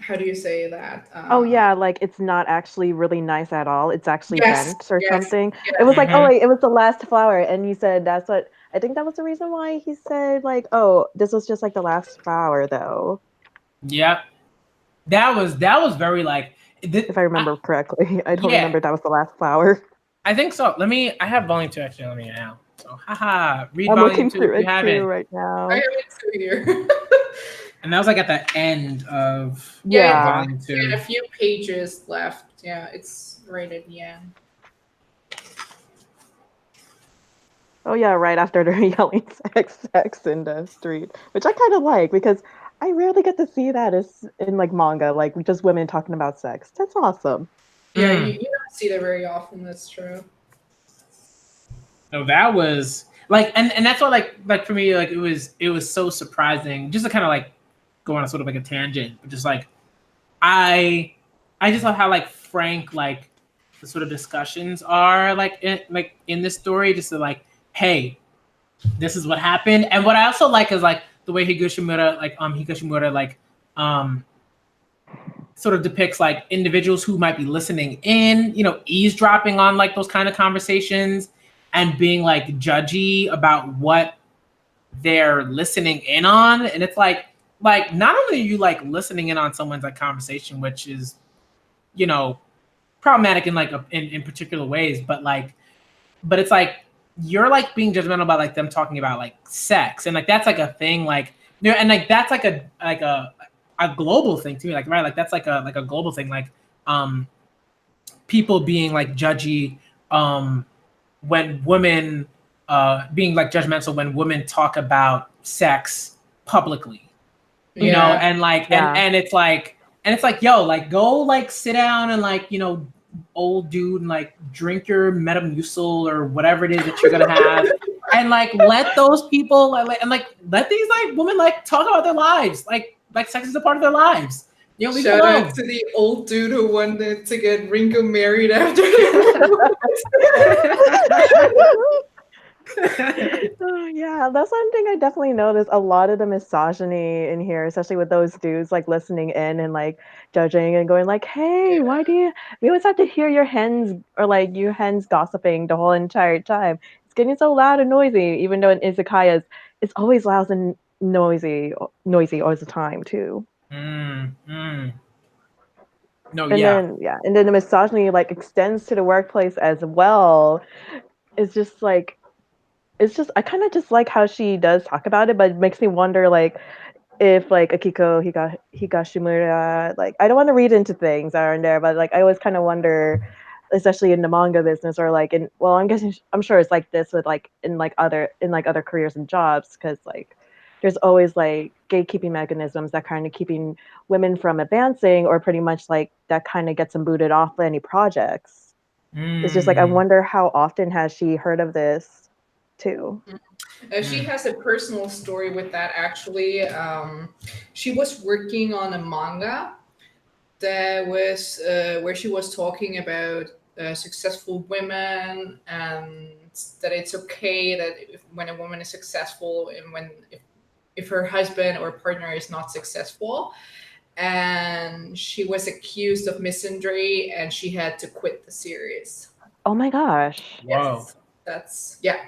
how do you say that? Oh yeah, like it's not actually really nice at all. It's actually bent or something. Yes. It was like, oh wait, it was the last flower, and he said that's what I think that was the reason why he said like, oh, this was just like the last flower though. Yeah, that was very like. If I remember correctly, I don't remember that was the last flower. I think so. I have volume 2 actually. Let me now. So haha, read I'm volume looking 2 through if you it have too it. right now. I have it too here. And that was like at the end of volume 2. And a few pages left. Yeah, it's right at the end. Oh yeah, right after they're yelling sex in the street, which I kind of like because I rarely get to see that as in like manga, like just women talking about sex. That's awesome. Yeah, you don't see that very often. That's true. No, that was like, and that's why like for me, like it was so surprising, just to kind of like go on a sort of like a tangent, but just like I just love how like frank like the sort of discussions are like in this story, just to like, hey, this is what happened. And what I also like is like the way Higashimura sort of depicts like individuals who might be listening in, you know, eavesdropping on like those kind of conversations and being like judgy about what they're listening in on. And it's like not only are you like listening in on someone's like conversation, which is, you know, problematic in like in particular ways, but it's like you're like being judgmental about like them talking about like sex, and like that's like a thing, like, you know, and like that's like a global thing too, like, right, like that's like a global thing, like people being like judgy when women being like judgmental when women talk about sex publicly, you know, Yeah. and like Yeah. and it's like yo, like go like sit down and like, you know, old dude, and like drink your Metamucil or whatever it is that you're gonna have, and like let those people and like let these like women like talk about their lives, like sex is a part of their lives, you know, leave it Shout alone. out to the old dude who wanted to get Ringo married after. Oh, yeah, that's one thing I definitely noticed. A lot of the misogyny in here, especially with those dudes like listening in and like judging and going like, "Hey, why do you? We always have to hear your hens or like your hens gossiping the whole entire time. It's getting so loud and noisy." Even though in izakayas, it's always loud and noisy all the time too. No, And yeah. then yeah, and then the misogyny like extends to the workplace as well. It's just like I kind of just like how she does talk about it, but it makes me wonder like if like Higashimura, like I don't want to read into things that are in there, but like I always kind of wonder, especially in the manga business or like in, well, I'm sure it's like this with like in other careers and jobs, because like there's always like gatekeeping mechanisms that kind of keeping women from advancing, or pretty much like that kind of gets them booted off any projects. It's just like I wonder how often has she heard of this too. She has a personal story with that actually. She was working on a manga that was where she was talking about successful women, and that it's okay that when a woman is successful and if her husband or partner is not successful. And she was accused of misandry and she had to quit the series. Oh my gosh. Whoa. That's yeah.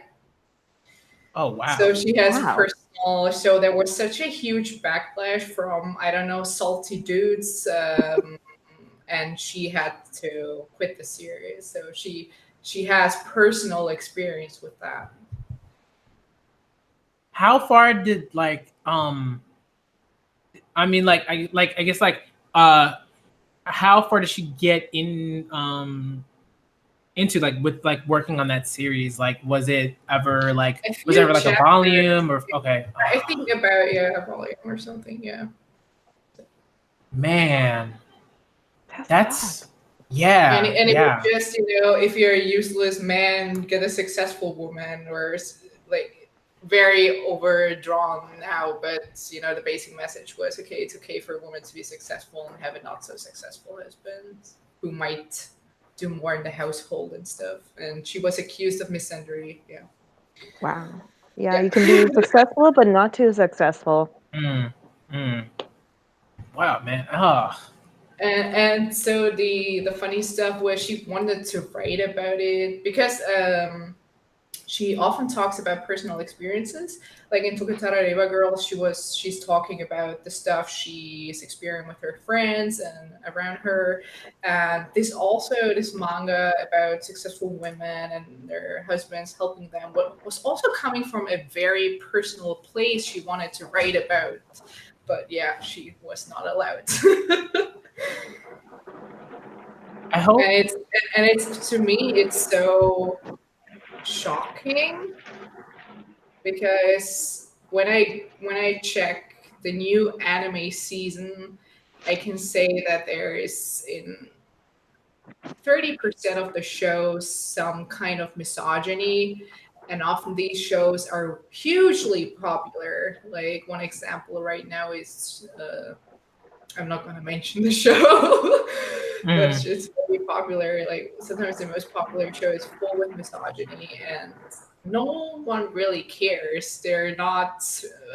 Oh wow. So she has Wow. personal. So there was such a huge backlash from, I don't know, salty dudes, and she had to quit the series. So she has personal experience with that. How far did like I mean like I guess like how far did she get in into like with like working on that series? Like was it ever like A was it ever few like a chapters. volume or okay? I think about a volume or something. Yeah. Man, That's that's yeah. And it yeah. was just, if you're a useless man, get a successful woman, or like very overdrawn now. But, the basic message was, okay, it's okay for a woman to be successful and have a not so successful husband who might do more in the household and stuff. And she was accused of misandry. Yeah. Wow. Yeah, you can be successful, but not too successful. Wow, man. Oh. And so the funny stuff was she wanted to write about it because she often talks about personal experiences. Like in Tarareba Girls, she's talking about the stuff she's experiencing with her friends and around her. And this manga about successful women and their husbands helping them, what was also coming from a very personal place she wanted to write about. But yeah, she was not allowed. I hope And it's to me, it's so shocking because when I check the new anime season, I can say that there is in 30% of the shows some kind of misogyny, and often these shows are hugely popular. Like one example right now is I'm not going to mention the show, but it's very popular. Like sometimes the most popular show is full with misogyny, and no one really cares. They're not,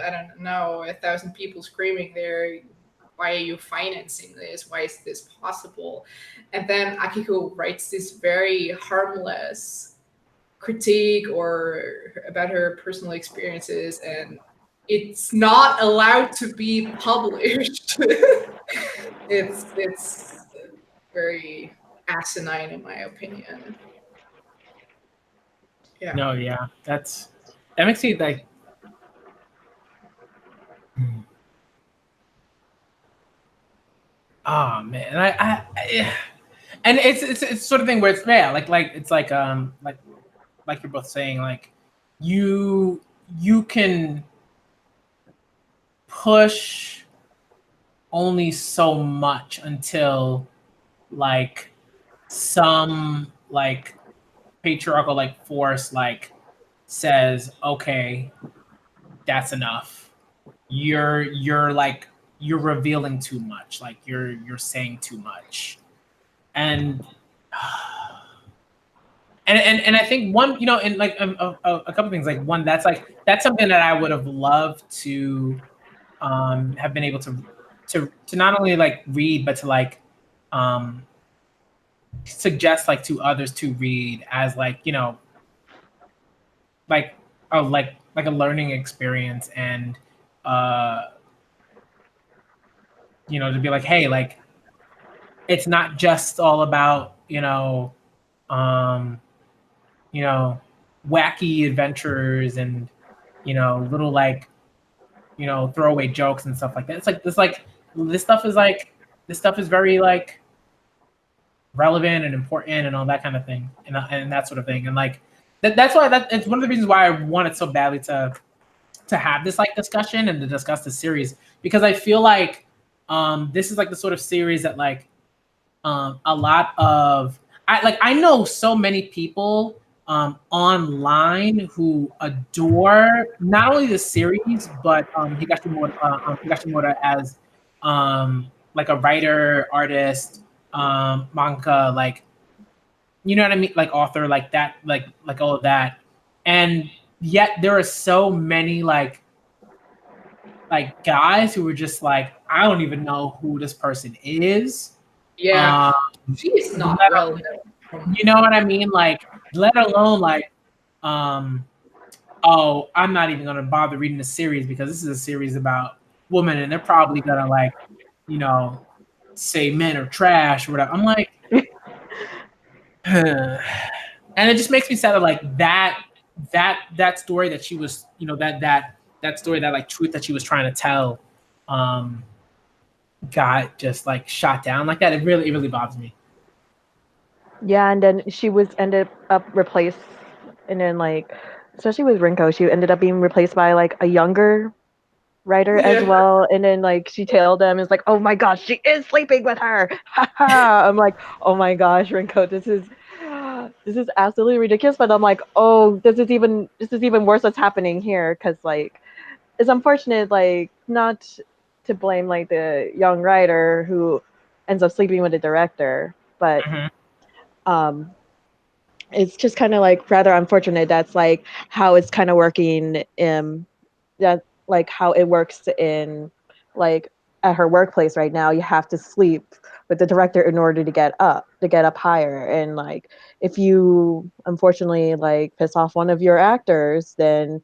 I don't know, 1,000 people screaming there. Why are you financing this? Why is this possible? And then Akiko writes this very harmless critique or about her personal experiences, and it's not allowed to be published. It's very asinine in my opinion. Yeah. No, yeah, that makes me like. Oh man, and it's sort of thing where it's like it's like you're both saying, like you can push only so much until like some like patriarchal like force like says, okay, that's enough. You're like you're revealing too much, like you're saying too much. And and I think one, and like a couple things, like one, that's something that I would have loved to have been able to not only like read, but to like um suggest like to others to read as like, like like a learning experience. And uh to be like, hey, like it's not just all about um wacky adventures and little like throwaway jokes and stuff like that. It's like this stuff is like this stuff is very like relevant and important and all that kind of thing, and that sort of thing. And like that's why it's one of the reasons why I wanted so badly to have this like discussion and to discuss the series, because I feel like this is like the sort of series that like a lot of I know so many people online who adore not only the series but Higashimoto as like a writer, artist, manga, like you know what I mean, like author, like that, like all of that. And yet there are so many like guys who were just like, I don't even know who this person is. Yeah, Um, she is not let, well known. you know what I mean? Like, let alone like, um, oh, I'm not even gonna bother reading the series because this is a series about women, and they're probably gonna like, you know, say men are trash or whatever. I'm like, and it just makes me sad that like that story that she was, that story, that like truth that she was trying to tell, um, got just like shot down like that. It really bothers me. Yeah, and then she was ended up replaced, and then like, especially with Rinko, she ended up being replaced by like a younger writer as Yeah. well. And then like she tailed them, is like, oh my gosh, she is sleeping with her. I'm like, oh my gosh, Rinko, this is absolutely ridiculous. But I'm like, oh, this is even worse what's happening here, because like it's unfortunate, like not to blame like the young writer who ends up sleeping with the director, but Mhm. um it's just kind of like rather unfortunate that's like how it's kind of working in that, like how it works in like at her workplace right now. You have to sleep with the director in order to get up higher, and like if you unfortunately like piss off one of your actors, then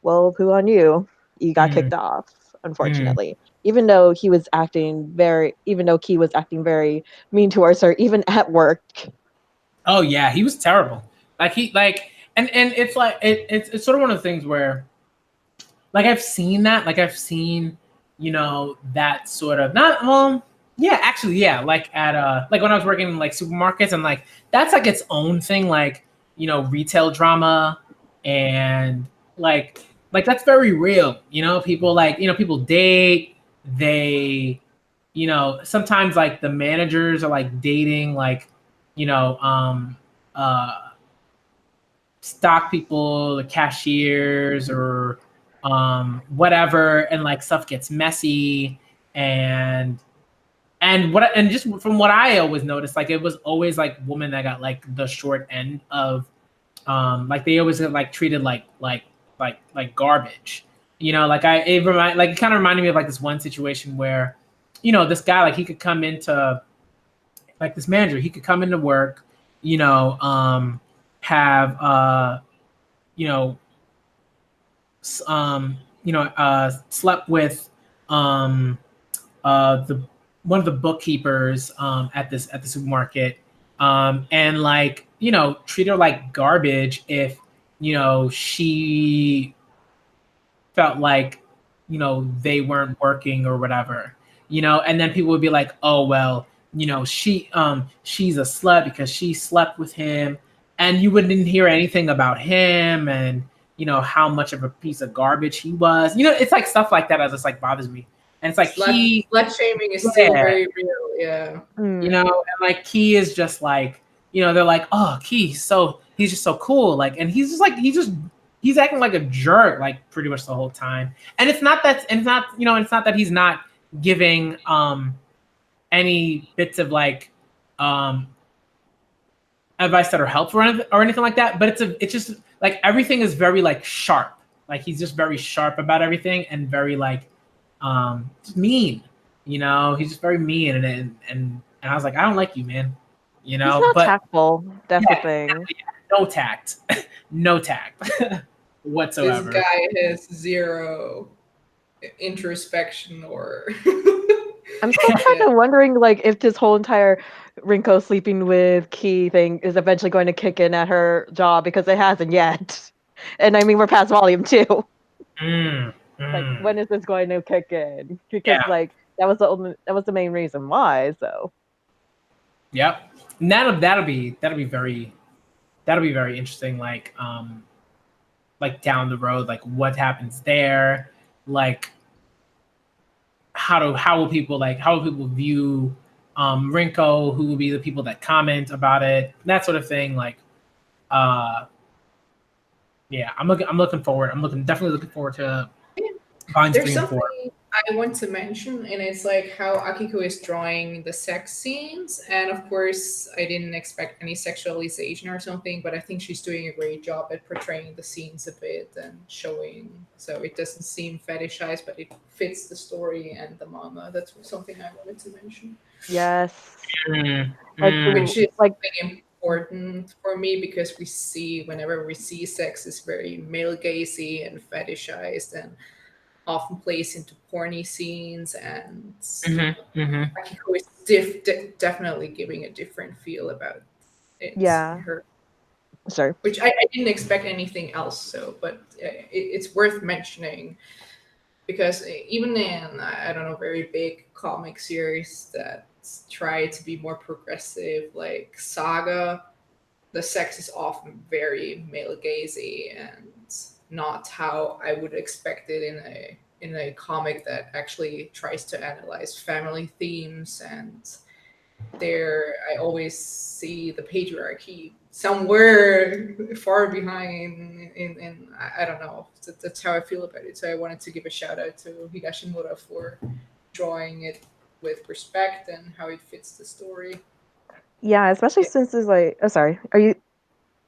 well, poo on you, you got Mm, kicked off, mm. unfortunately, even though he was acting very mean towards her even at work. Oh yeah, he was terrible. Like he like, and it's like it's sort of one of the things where like I've seen that, like I've seen, that sort of not yeah, actually yeah, like at like when I was working in like supermarkets, and like that's like its own thing, like retail drama. And like that's very real. People like people date, they sometimes like the managers are like dating like you know uh stock people, the cashiers, or whatever, and like stuff gets messy. And just from what I always noticed, like it was always like women that got like the short end of like they always get like treated like garbage. Like it kind of reminded me of like this one situation where, this guy, like he could come into, like this manager, he could come into work, have you know slept with um the one of the bookkeepers at the supermarket, and like treat her like garbage if she felt like they weren't working or whatever, and then people would be like, oh well, she's a slut because she slept with him, and you wouldn't hear anything about him, and how much of a piece of garbage he was. It's like stuff like that that just like bothers me. And it's like slut shaming is still very real. Yeah. And like Key is just like, they're like, oh, Key, so he's just so cool, like, and he's just like he's acting like a jerk like pretty much the whole time. And it's not that he's not giving any bits of like advice that are helpful or anything like that, but it's just like everything is very like sharp. Like he's just very sharp about everything and very like just mean. He's just very mean, and I was like, I don't like you, man. He's not tactful. That's the thing. No tact. No tact whatsoever. This guy has zero introspection or I'm still kind of wondering like if this whole entire Rinko sleeping with Key thing is eventually going to kick in at her job, because it hasn't yet. And I mean, we're past volume 2. Like, when is this going to kick in? Because like that was the main reason why. So. Yep, and that'll be very interesting. Like down the road, like what happens there, like how will people view Rinko, who will be the people that comment about it, that sort of thing. Like I'm looking forward. Definitely looking forward to volumes 3 and 4. I want to mention, and it's like how Akiko is drawing the sex scenes. And of course, I didn't expect any sexualization or something, but I think she's doing a great job at portraying the scenes a bit and showing, so it doesn't seem fetishized, but it fits the story and the manga. That's something I wanted to mention. Yes. Which is like important for me, because whenever we see sex is very male gazy and fetishized and often plays into porny scenes, and Akiko is definitely giving a different feel about it. Yeah. Sorry. Which I didn't expect anything else. So, but it's worth mentioning, because even in, I don't know, very big comic series that try to be more progressive, like Saga, the sex is often very male gazy and not how I would expect it in a comic that actually tries to analyze family themes. And there I always see the patriarchy somewhere far behind in I don't know. That's how I feel about it. So I wanted to give a shout out to Higashimura for drawing it with respect and how it fits the story. Yeah, especially since it's like, oh, sorry, are you?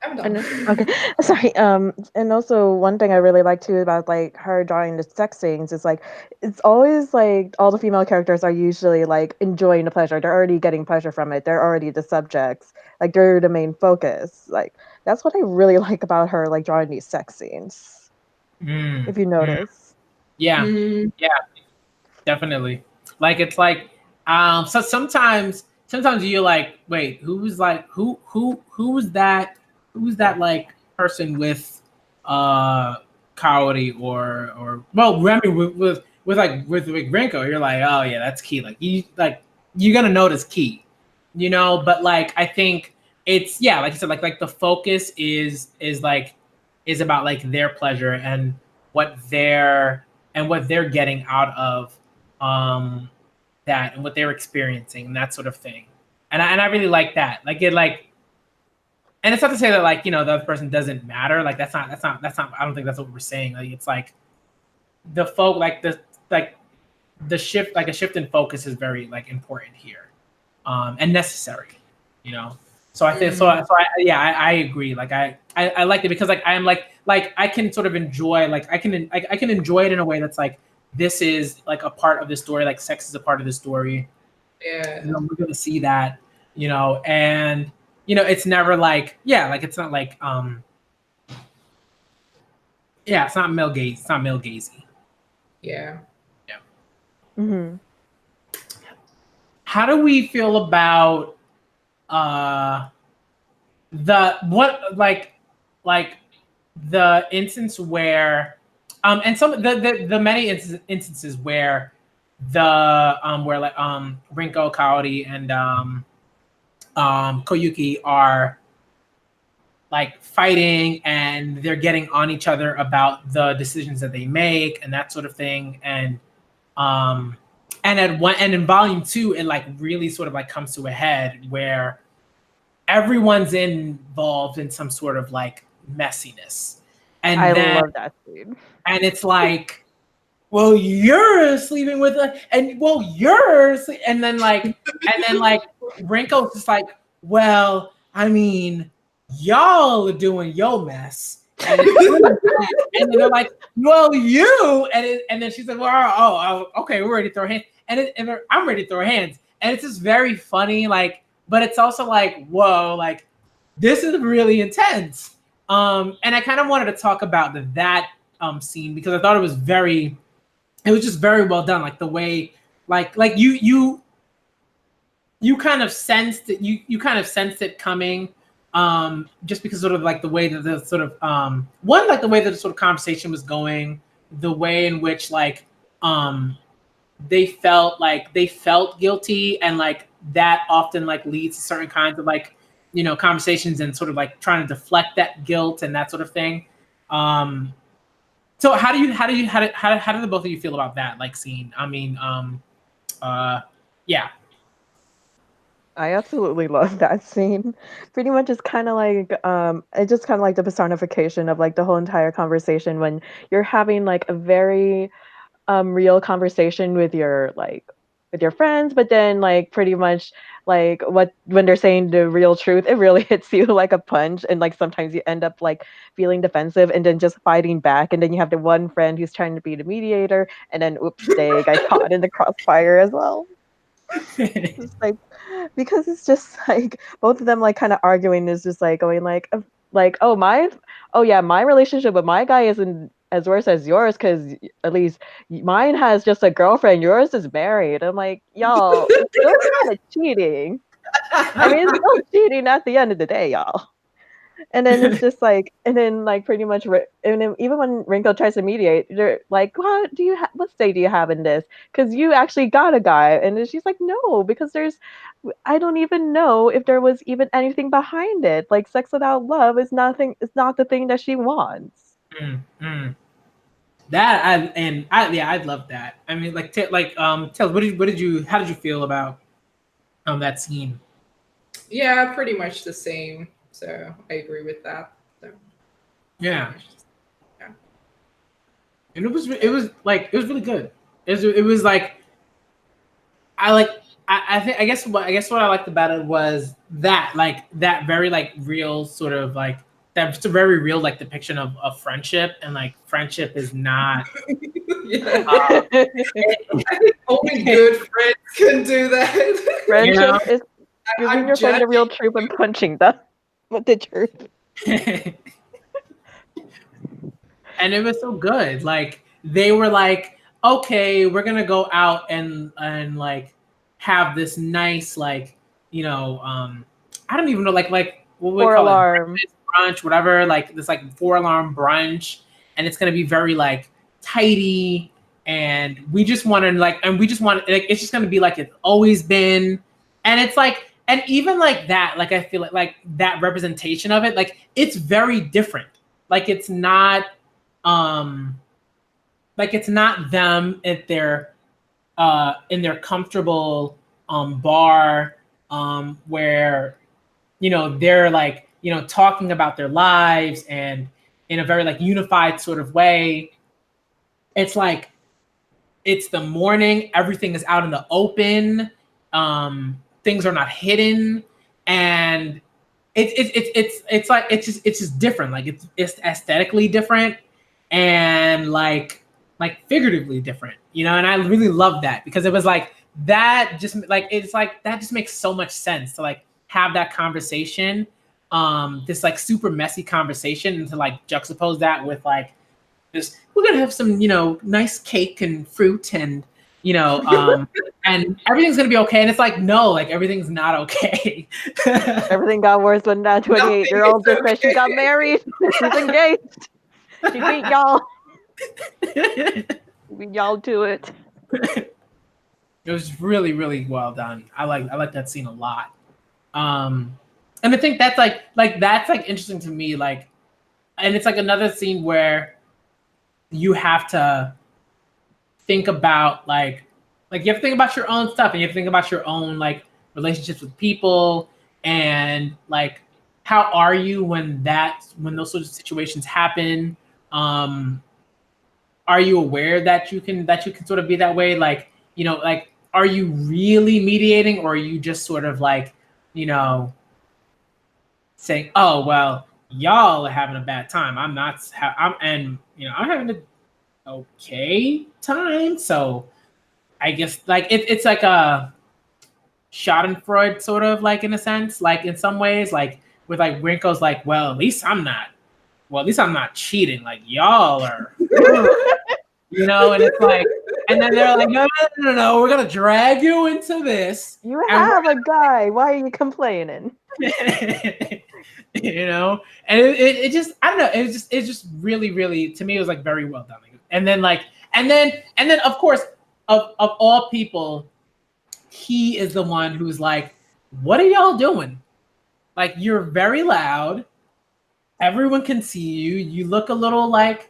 I'm done. Okay, sorry. And also one thing I really like too about like her drawing the sex scenes is like it's always like all the female characters are usually like enjoying the pleasure. They're already getting pleasure from it. They're already the subjects. Like they're the main focus. Like that's what I really like about her, like drawing these sex scenes. If you notice. Yeah, definitely. Like it's like so sometimes you're like, wait, who's that like person with Kaori or well, Remy with Rinko, you're like, oh yeah, that's Key. Like you're gonna notice Key, but like I think it's like you said, like the focus is about like their pleasure and what they're getting out of that and what they're experiencing and that sort of thing. And I really like that. Like it like. And it's not to say that like, the other person doesn't matter. Like that's not, I don't think that's what we're saying. Like it's like the shift, like a shift in focus is very like important here. And necessary, So I think I agree. Like I liked it because like I'm like I can sort of enjoy like I can enjoy it in a way that's like this is like a part of the story. Like sex is a part of the story. Yeah. We're gonna see that, and it's never like like it's not like it's not male gaze. It's not male gazy. Yeah. Yeah. Mm-hmm. How do we feel about the what like the instance where and some the many instances where where like Rinko, Kaori, and Koyuki are like fighting and they're getting on each other about the decisions that they make and that sort of thing, um and in volume 2 it like really sort of like comes to a head where everyone's involved in some sort of like messiness, and I then love that scene. and it's like, well, you're sleeping with her, and well, and then like Rinko's just like, well, I mean, y'all are doing your mess, and it's really bad. And then they're like, well, and then she's like, well, okay, we're ready to throw hands, and I'm ready to throw hands, and it's just very funny, like, but it's also like, whoa, like this is really intense. And I kind of wanted to talk about that scene because I thought it was just very well done. Like the way, like you kind of sensed it. You kind of sensed it coming, just because sort of like the way that the sort of like the way that the sort of conversation was going, the way in which like they felt guilty, and like that often like leads to certain kinds of like conversations and sort of like trying to deflect that guilt and that sort of thing. So how do the both of you feel about that like scene? I mean, yeah. I absolutely love that scene. Pretty much it's kind of like it's just kind of like the personification of like the whole entire conversation when you're having like a very real conversation with your friends, but then like pretty much like when they're saying the real truth, it really hits you like a punch, and like sometimes you end up like feeling defensive and then just fighting back, and then you have the one friend who's trying to be the mediator, and then oops, they got caught in the crossfire as well. It's like because it's just like both of them like kind of arguing is just like going like oh yeah, my relationship with my guy isn't as worse as yours because at least mine has just a girlfriend, yours is married. I'm like, y'all, it's still kind of cheating. I mean, it's still cheating at the end of the day, y'all. And then it's just like, and then like pretty much, and then even when Rinko tries to mediate, they're like, what stake do you have in this? Because you actually got a guy, and then she's like, no, because I don't even know if there was even anything behind it. Like sex without love is nothing. It's not the thing that she wants. I'd love that. I mean, like, tell how did you feel about that scene? Yeah, pretty much the same. So I agree with that. So, Yeah. Yeah. And it was really good. It was like I think I guess what I liked about it was that very like real sort of like that's a very real like depiction of friendship, and like friendship is not Yeah. I think only good friends can do that. Friendship is giving I'm your friend the judging. real truth and punching them with the truth. And it was so good. Like they were like, okay, we're gonna go out and like have this nice like I don't even know like what would we call it, Alarm. brunch, whatever, like this like 4 alarm brunch, and it's gonna be very like tidy, and we just want like it's just gonna be like it's always been, and it's like, and even like that, like I feel like that representation of it, like it's very different. Like it's not it's not them at their in their comfortable bar where they're like talking about their lives and in a very like unified sort of way. It's like it's the morning, everything is out in the open, things are not hidden, and it's like it's just different. Like it's aesthetically different and like figuratively different, you know. And I really love that because it was like that just like it's like that just makes so much sense to like have that conversation, this like super messy conversation, and to like juxtapose that with like this, we're gonna have some, you know, nice cake and fruit and, you know, and everything's gonna be okay. And it's like, no, like everything's not okay. Everything got worse when that 28-year-old just said she got married. She's engaged. She beat y'all. Beat y'all to it. It was really, really well done. I like that scene a lot. And I think that's like that's like interesting to me. Like, and it's like another scene where you have to think about like you have to think about your own stuff, and you have to think about your own like relationships with people, and like how are you when those sorts of situations happen. Are you aware that you can sort of be that way? Like, you know, like, are you really mediating, or are you just sort of like, you know, saying, oh well, y'all are having a bad time, I'm not and you know, I'm having a okay time. So I guess like it's like a Schadenfreude sort of, like, in a sense, like in some ways, like with like Rinko's like, well, at least I'm not cheating, like y'all are. You know, and it's like, and then they're like, no, we're gonna drag you into this. You have a guy. Why are you complaining? You know, and it just, I don't know, it's just really, really, to me, it was like very well done. And then like, and then of course, of all people, he is the one who's like, what are y'all doing? Like, you're very loud. Everyone can see you. You look a little like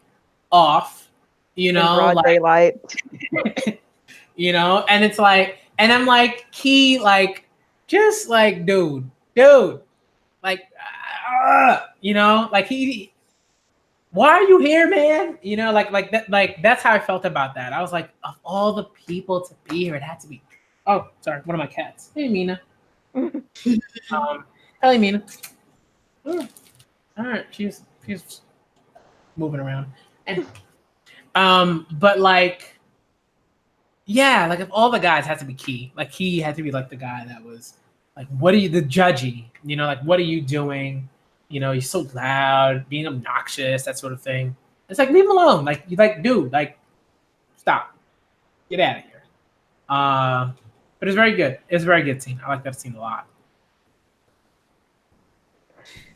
off, you know, in broad like, daylight. You know, and it's like, and I'm like, Key, like, just like, dude, like, you know, like why are you here, man? You know, like that, like that's how I felt about that. I was like, of all the people to be here, it had to be. Oh, sorry, one of my cats. Hey, Mina. Hey, Mina. Oh, all right, she's moving around, and but like, yeah, like if all the guys had to be Key, like he had to be like the guy that was like, what are you, the judgy, you know, like what are you doing? You know, you're so loud, being obnoxious, that sort of thing. It's like, leave him alone. Like, you like, dude, like, stop, get out of here. But it's very good. It's a very good scene. I like that scene a lot.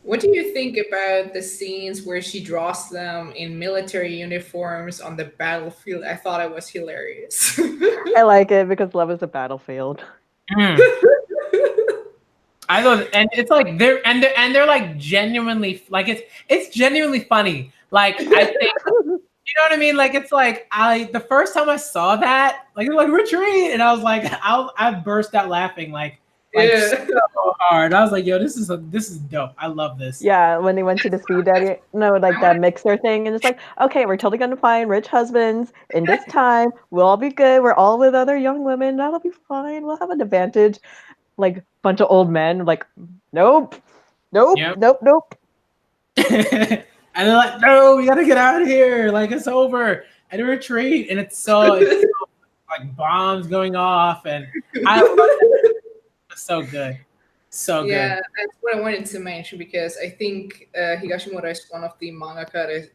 What do you think about the scenes where she draws them in military uniforms on the battlefield? I thought it was hilarious. I like it because love is a battlefield. I thought, and it's like they're like genuinely, like it's genuinely funny. Like, I think, you know what I mean? Like, it's like, the first time I saw that, like retreat, and I was like, I burst out laughing like Yeah. so hard. I was like, yo, this is dope. I love this. Yeah, when they went to the speed dating, no, like that mixer thing, and it's like, okay, we're totally gonna find rich husbands in this time. We'll all be good. We're all with other young women. That'll be fine. We'll have an advantage. Like, bunch of old men, like, nope. Yep. Nope. And they're like, no, we gotta get out of here. Like, it's over. And retreat. And it's so like bombs going off. And I love it. It's so good. So good. Yeah, that's what I wanted to mention, because I think Higashimura is one of the mangaka that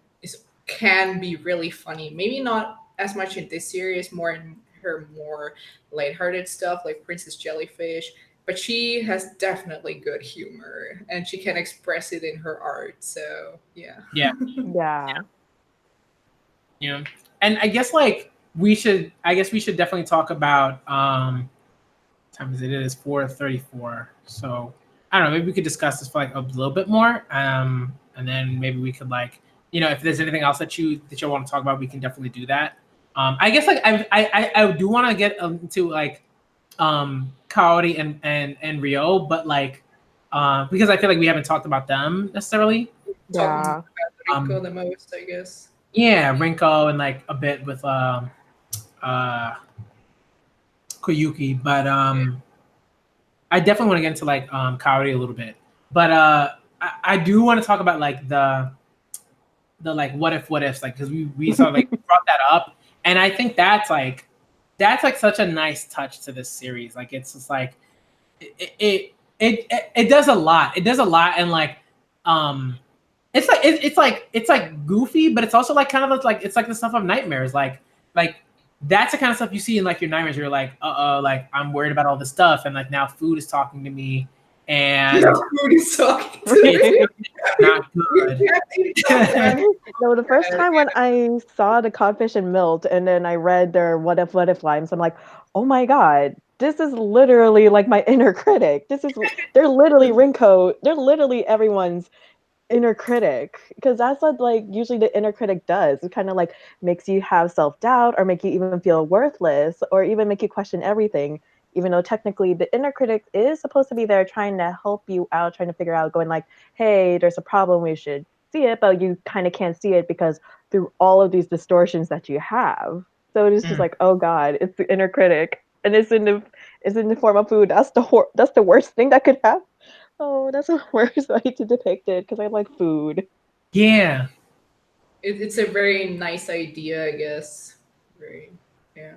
can be really funny. Maybe not as much in this series, more in her more lighthearted stuff like Princess Jellyfish. But she has definitely good humor, and she can express it in her art. So yeah. Yeah. Yeah. And I guess like we should definitely talk about time is it? It is 4:34. So I don't know, maybe we could discuss this for like a little bit more. And then maybe we could, like, you know, if there's anything else that you want to talk about, we can definitely do that. I guess like I do want to get into like Kaori and Rio, but like because I feel like we haven't talked about them necessarily. Yeah. Talking about Rinko the most, I guess. Yeah, Rinko, and like a bit with Koyuki, but I definitely want to get into like Kaori a little bit. But I do want to talk about like the like what ifs, like because we sort of like brought that up, and I think that's like such a nice touch to this series. Like it's just like it does a lot. It does a lot, and like it's like goofy, but it's also like kind of like it's like the stuff of nightmares. Like that's the kind of stuff you see in like your nightmares. You're like, like I'm worried about all this stuff, and like now food is talking to me, and food is talking to me. Not good. No, the first time when I saw the codfish and milk, and then I read their what if lines, I'm like, oh my god, this is literally like my inner critic. They're literally Rinko. They're literally everyone's inner critic, because that's what like usually the inner critic does. It kind of like makes you have self-doubt, or make you even feel worthless, or even make you question everything, even though technically the inner critic is supposed to be there trying to help you out, trying to figure out, going like, hey, there's a problem, we should see it, but you kind of can't see it because through all of these distortions that you have. So it is just like, oh god, it's the inner critic, and it's in the form of food. That's the worst thing that could happen. Oh, that's the worst way to depict it, because I like food. Yeah. It's a very nice idea, I guess. Very, yeah.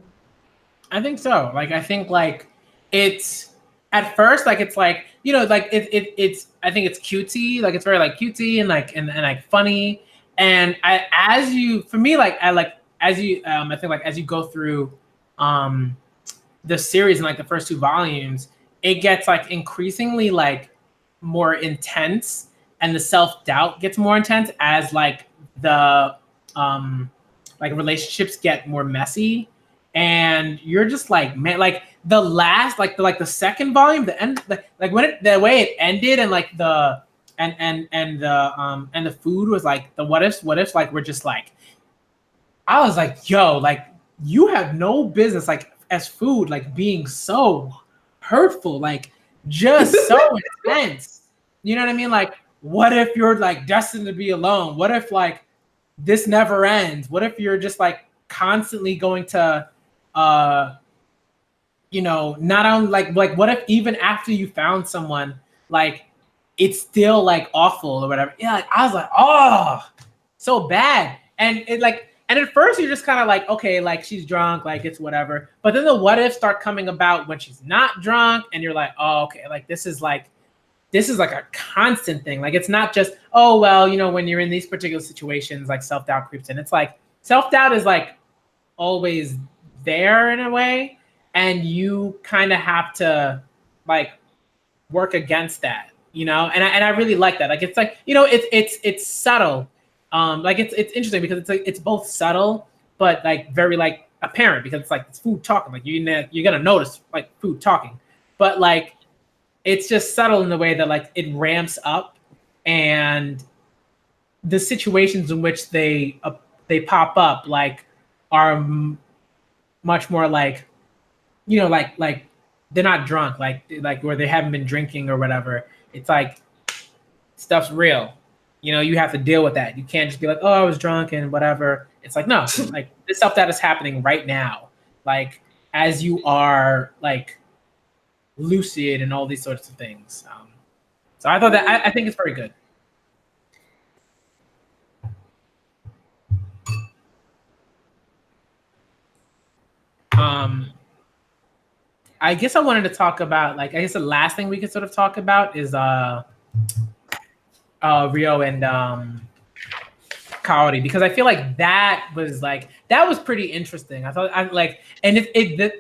I think so. Like I think like it's at first like it's like like it's I think it's cutesy, like it's very like cutesy and like and like funny. And as you for me like I like as you I think like as you go through the series in like the first 2 volumes, it gets like increasingly like more intense, and the self-doubt gets more intense as like the like relationships get more messy, and you're just like, man, like the last like the second volume, the end, like when the way it ended, and like the and the food was like the what ifs like we're just like, I was like, yo, like you have no business like as food like being so hurtful, like just so intense. You know what I mean? Like, what if you're like destined to be alone? What if like this never ends? What if you're just like constantly going to not on like what if even after you found someone, like it's still like awful or whatever. Yeah, like, I was like, oh, so bad. And it like, and at first you're just kind of like, okay, like she's drunk, like it's whatever. But then the what ifs start coming about when she's not drunk, and you're like, oh, okay, like this is like a constant thing. Like it's not just, oh well, when you're in these particular situations, like self-doubt creeps in. It's like self-doubt is like always there in a way, and you kind of have to like work against that, and I really like that. Like it's like, it's subtle. Like it's interesting because it's like it's both subtle but like very like apparent, because it's like it's food talking. Like you're gonna notice like food talking, but like it's just subtle in the way that like it ramps up, and the situations in which they pop up like are much more like, like they're not drunk, like where they haven't been drinking or whatever. It's like stuff's real. You have to deal with that. You can't just be like, oh, I was drunk and whatever. It's like, no, like this stuff that is happening right now, like as you are like lucid and all these sorts of things. So I thought that I think it's very good. I guess I wanted to talk about, like, I guess the last thing we could sort of talk about is Rio and Kaori, because I feel like that was pretty interesting. I thought and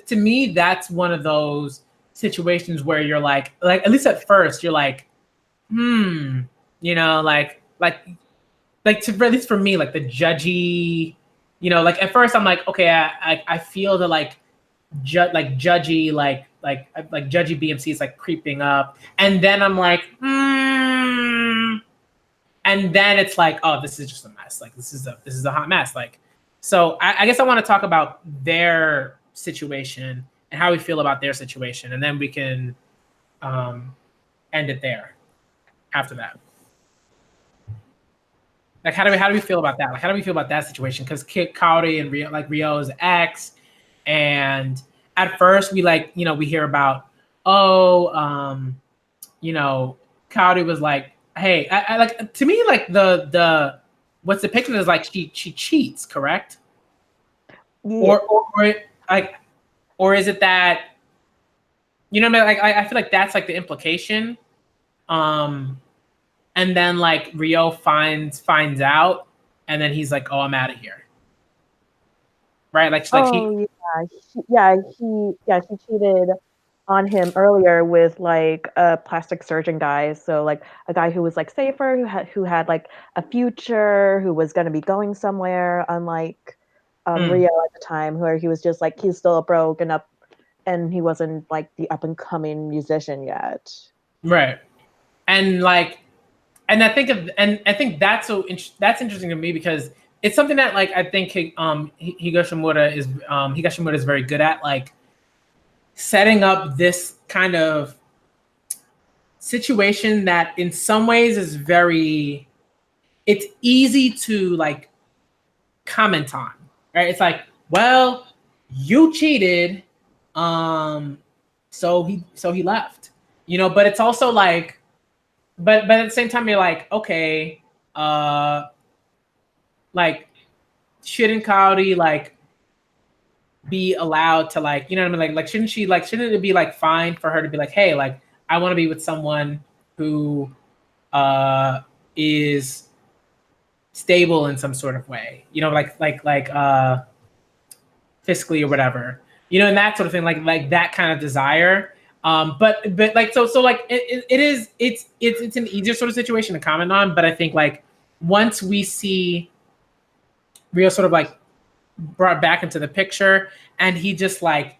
to me that's one of those situations where you're like at least at first you're like, at least for me, like the judgy, like at first I'm like, okay, I feel the like judgy like judgy BMC is like creeping up, and then I'm like, and then it's like, oh, this is just a mess. Like this is a hot mess. Like, so I guess I want to talk about their situation and how we feel about their situation, and then we can end it there after that. Like, how do we feel about that? Like, how do we feel about that situation? Because Kaori and Rio, like Rio's ex, and at first we we hear about, because Kaori was like, hey, I like, to me, like the what's depicted is like she cheats, correct? Yeah. Or like, or is it that, you know what I mean? Like I feel like that's like the implication. And then like Rio finds out, and then he's like, oh, I'm out of here. Right? Like he Oh she cheated on him earlier with like a plastic surgeon guy. So like a guy who was like safer, who had like a future, who was going to be going somewhere. Unlike Rio at the time, where he was just like he's still broke and he wasn't like the up and coming musician yet. right. And like, and I think that's that's interesting to me because it's something that like I think Higashimura is very good at, like setting up this kind of situation that in some ways is very, it's easy to like comment on, right? It's like, well, you cheated, so he left, but it's also like, but at the same time you're like, okay, like shouldn't Kaori like be allowed to, like, what I mean, like shouldn't it be like fine for her to be like, hey, like I want to be with someone who is stable in some sort of way, like fiscally or whatever, and that sort of thing, like that kind of desire. But like so like it's an easier sort of situation to comment on. But I think like once we see Rio sort of like brought back into the picture, and he just like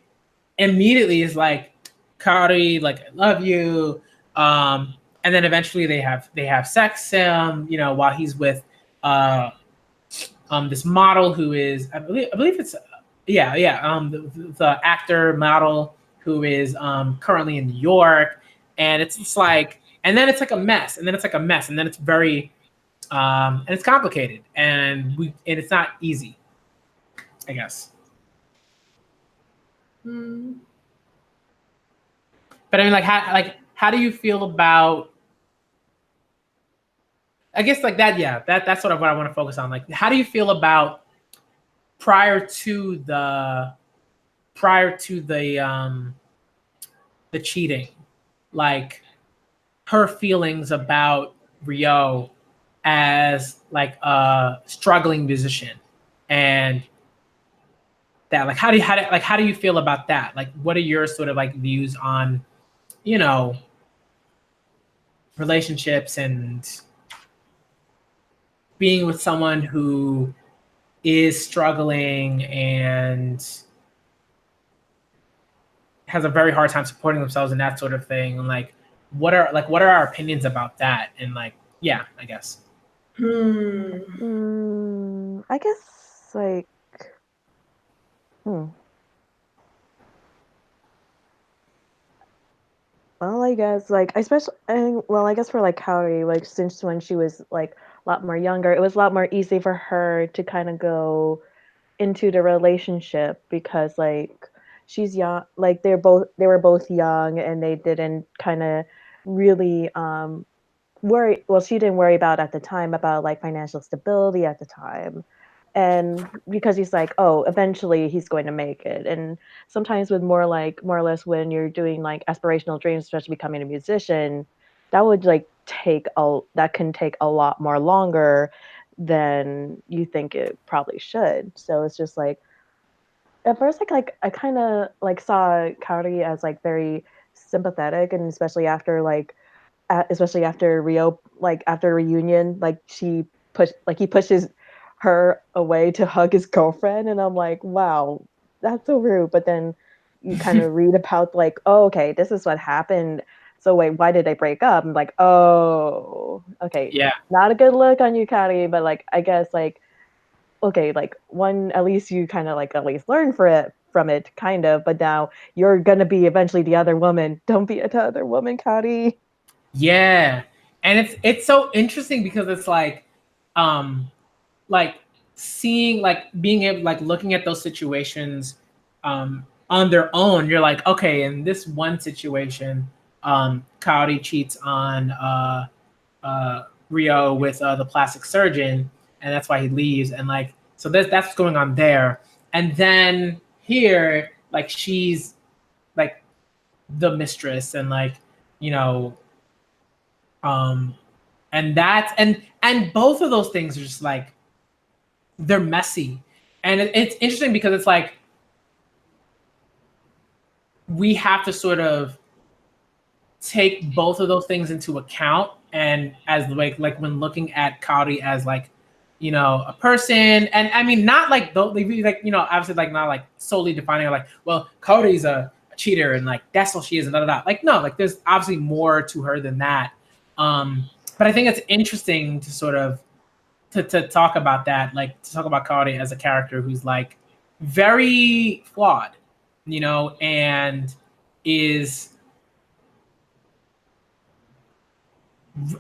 immediately is like, Kaori, like I love you, and then eventually they have sex, while he's with this model who is, I believe it's the actor model who is currently in New York, and it's like, and then it's like a mess, and then it's very and it's complicated, and it's not easy, I guess. But I mean, how do you feel about? I guess like that. Yeah, that's sort of what I want to focus on. Like, how do you feel about prior to the the cheating, like her feelings about Rio as like a struggling musician, and that, like, how do you feel about that? Like, what are your sort of like views on, relationships and being with someone who is struggling and has a very hard time supporting themselves and that sort of thing, and like what are our opinions about that? And like, yeah, I guess. I guess like well, I guess like I guess for like Kaori, like since when she was like a lot more younger, it was a lot more easy for her to kind of go into the relationship because like she's young, like they were both young, and they didn't kind of really worry, well, she didn't worry about at the time about like financial stability at the time. And because he's like, oh, eventually he's going to make it. And sometimes with more or less when you're doing like aspirational dreams, especially becoming a musician, that would like that can take a lot more longer than you think it probably should. So it's just like at first like I kind of like saw Kaori as like very sympathetic, and especially after Rio, like after a reunion, like he pushes her away to hug his girlfriend, and I'm like, wow, that's so rude. But then you kind of read about like, oh, okay, this is what happened. So wait, why did they break up? I'm like, oh, okay, Yeah. not a good look on you, Kari, but like I guess like okay, like one, at least you kind of like at least learn from it, kind of. But now you're gonna be eventually the other woman. Don't be the other woman, Kari. Yeah. And it's so interesting because it's like seeing, like being able, like looking at those situations on their own. You're like, okay, in this one situation, Kaori cheats on Rio with the plastic surgeon, and that's why he leaves. And like, so that's what's going on there. And then here, like, she's like the mistress, and like, you know, and that's and both of those things are just like, they're messy. And it's interesting because it's like we have to sort of take both of those things into account, and as like when looking at Kaori as like, you know, a person. And I mean, not like like, you know, obviously like not like solely defining her like, well, Kaori's a cheater and like that's all she is and da da da. Like, no, like there's obviously more to her than that. But I think it's interesting to sort of to talk about that, like to talk about Kaori as a character who's like very flawed, you know, and is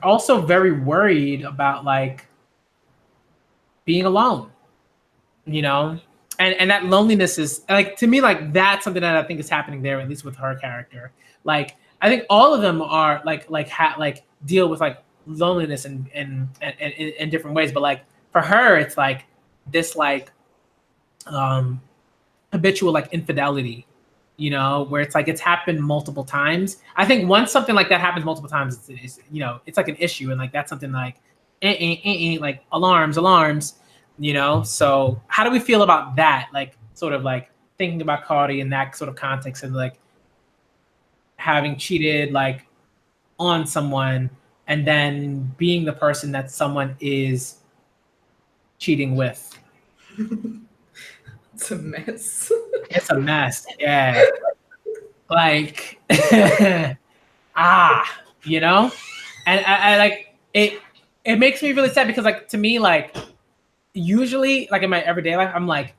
also very worried about like being alone, you know, and that loneliness is like, to me, like that's something that I think is happening there, at least with her character. Like I think all of them are like deal with like loneliness in different ways, but like for her it's like this like habitual like infidelity, you know, where it's like it's happened multiple times. I think once something like that happens multiple times, it's you know, it's like an issue, and like that's something like like alarms, you know. So how do we feel about that? Like sort of like thinking about Kaori in that sort of context, and like having cheated like on someone and then being the person that someone is cheating with. It's a mess. It's a mess. Yeah. Like you know? And I like it makes me really sad because like to me, like usually like in my everyday life, I'm like,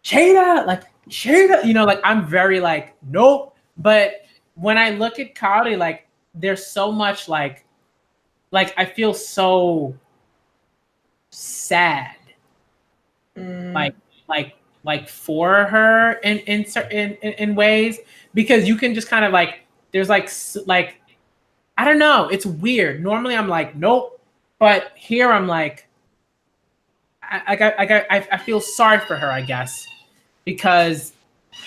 Shada, you know, like I'm very like, nope. But when I look at Kaori, like there's so much like I feel so sad. Like for her in certain in ways, because you can just kind of like, there's like I don't know, it's weird. Normally I'm like, nope, but here I'm like I feel sorry for her, I guess, because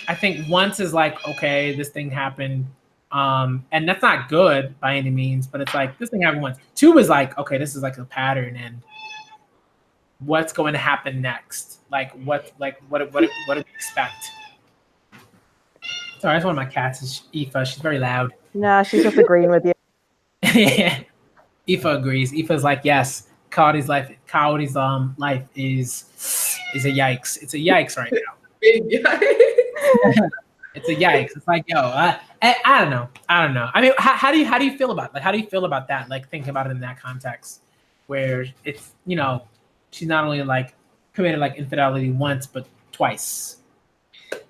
I think once is like, okay, this thing happened, and that's not good by any means, but it's like this thing happened once. Two is like, okay, this is like a pattern, and what's going to happen next? What do we expect? Sorry, that's one of my cats. Is Aoife. She's very loud. Nah, she's just agreeing with you. Yeah. Aoife agrees. Aoife's like, yes, Cody's life is a yikes. It's a yikes right now. Big yikes. It's a yikes. It's like, yo, I don't know. I mean, how do you feel about it? Like, how do you feel about that? Like, thinking about it in that context, where it's, you know, she's not only like committed like infidelity once, but twice.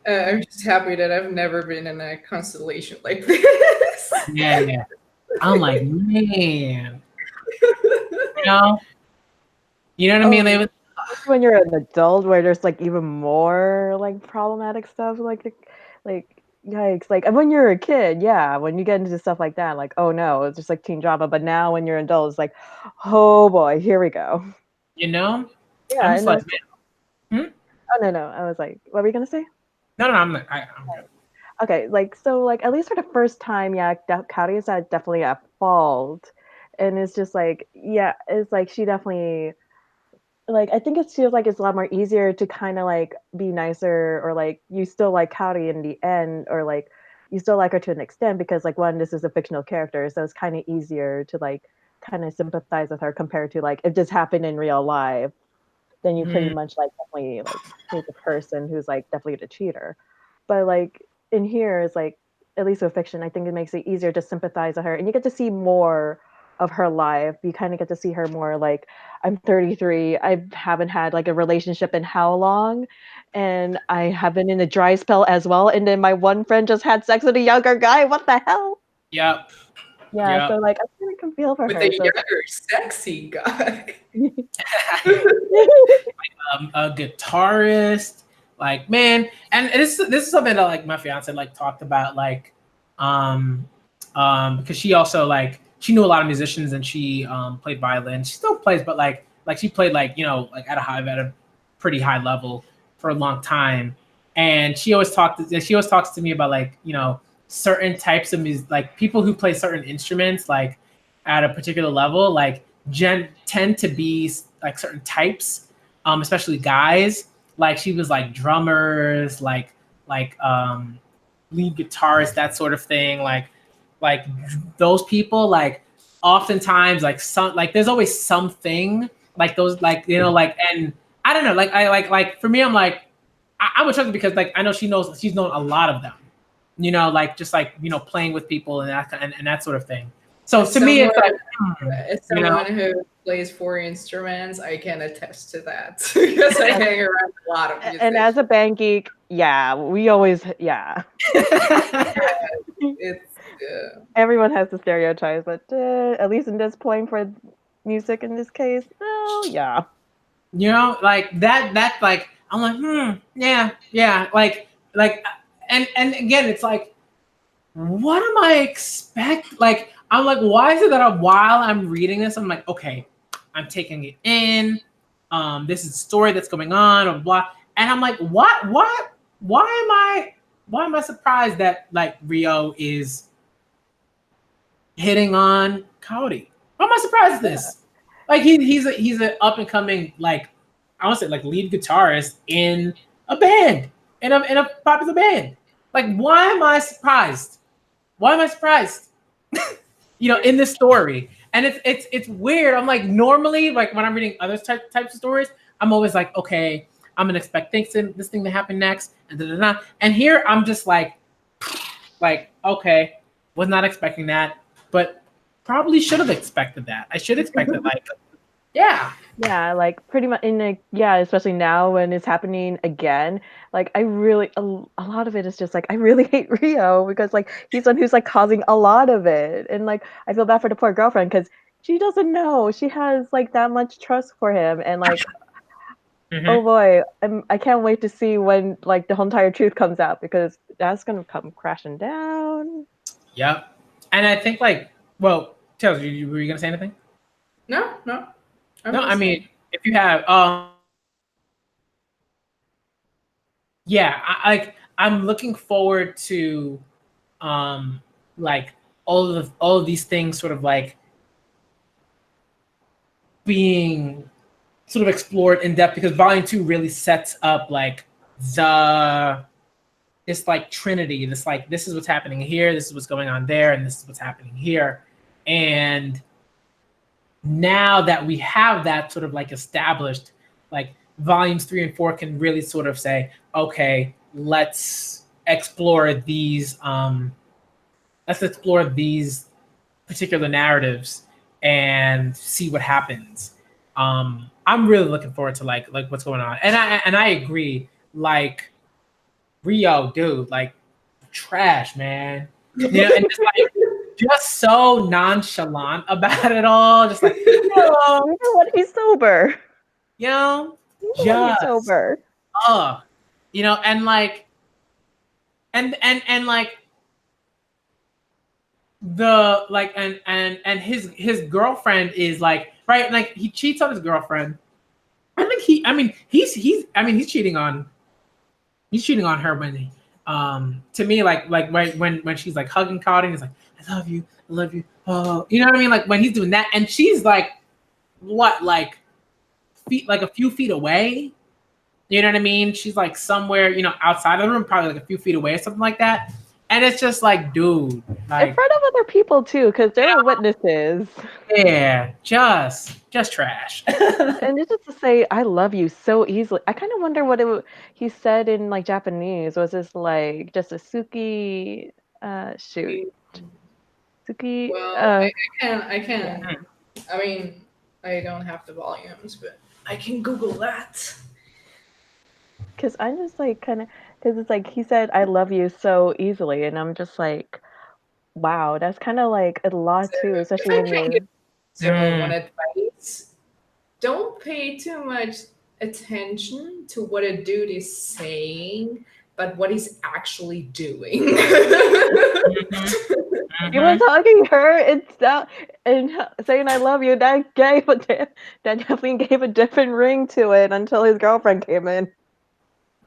I'm just happy that I've never been in a constellation like this. Yeah. I'm like, man, you know what I mean? Like, when you're an adult, where there's like even more like problematic stuff, like yikes. Like when you're a kid, yeah, when you get into stuff like that, like, oh no, it's just like teen drama. But now when you're an adult, it's like, oh boy, here we go. You know? Yeah. I'm just like, Oh no, I was like, what were you gonna say? No, I'm good. Okay, like so, like at least for the first time, yeah, Kaori is definitely at fault, and it's just like, yeah, it's like she definitely, like, I think it feels like it's a lot more easier to kind of like be nicer, or like you still like Kaori in the end, or like you still like her to an extent, because like, one, this is a fictional character, so it's kind of easier to like kind of sympathize with her compared to like if this happened in real life, then you pretty much like definitely like hate the person who's like definitely the cheater. But like in here is like, at least with fiction, I think it makes it easier to sympathize with her, and you get to see more of her life. You kind of get to see her more like, I'm 33, I haven't had like a relationship in how long, and I have been in a dry spell as well, and then my one friend just had sex with a younger guy. What the hell? Yep. Yeah, so like I really can feel for with her. a younger, sexy guy. A guitarist, like, man. And this is something that like my fiance like talked about, like because she also like she knew a lot of musicians and she played violin. She still plays, but like she played like like at a pretty high level for a long time. And she always talks to me about like certain types of music, like people who play certain instruments like at a particular level, like tend to be like certain types, especially guys. Like she was like drummers, like lead guitarists, that sort of thing. Like those people, like oftentimes like some like there's always something like those like like, and I don't know, like I like for me I'm like I'm attracted because like I know she's known a lot of them, like just like playing with people and that sort of thing. So to me it's like as someone who plays 4 instruments, I can attest to that because I hang around a lot of musicians. And as a band geek, yeah, we always It's everyone has the stereotypes, but at least in this point for music in this case, oh yeah. Like that like I'm like yeah like and again it's like, what am I expect? Like I'm like, why is it that while I'm reading this I'm like, okay, I'm taking it in, this is a story that's going on or blah, and I'm like, why am I surprised that like Rio is hitting on Cody? Why am I surprised at this? Like he's an up and coming, like I want to say like lead guitarist in a band, in a popular band. Like why am I surprised? Why am I surprised? In this story. And it's weird. I'm like, normally like when I'm reading other types of stories, I'm always like, okay, I'm gonna expect this thing to happen next, and da-da-da. And here I'm just like okay, was not expecting that, but probably should have expected that. I should expect it. Like, yeah, like pretty much especially now when it's happening again. Like I really a lot of it is just like I really hate Rio because like he's the one who's like causing a lot of it, and like I feel bad for the poor girlfriend because she doesn't know she has like that much trust for him, and like oh boy, I can't wait to see when like the whole entire truth comes out because that's gonna come crashing down. Yep. And I think like, well, Tails, were you gonna say anything? No. I mean, if you have, I'm looking forward to, like all of these things sort of like being sort of explored in depth, because Volume 2 really sets up like this like trinity, this like, this is what's happening here, this is what's going on there, and this is what's happening here. And now that we have that sort of like established, like volumes 3 and 4 can really sort of say, okay, let's explore these particular narratives and see what happens. I'm really looking forward to like what's going on. And I agree, like Rio, dude, like trash, man. And just like just so nonchalant about it all, just like what, he's sober. Just he's sober. And like and like the like and his girlfriend is like, right, like he cheats on his girlfriend. I think he's cheating on her when to me like right when she's like hugging Cody and he's like, I love you, oh, you know what I mean, like when he's doing that and she's like what, like a few feet away, you know what I mean, she's like somewhere outside of the room, probably like a few feet away or something like that. And it's just like, dude, like, in front of other people too, because there were witnesses. Yeah, just trash. And it's just to say I love you so easily. I kind of wonder what he said in like Japanese. Was this like just a Suki shoot? Suki. Well, I can. Yeah. I mean, I don't have the volumes, but I can Google that. Because I'm just like because it's like he said I love you so easily, and I'm just like, wow, that's kind of like a lot too, especially when you're. So one advice: don't pay too much attention to what a dude is saying, but what he's actually doing. You were talking her instead and saying "I love you." That definitely gave a different ring to it until his girlfriend came in.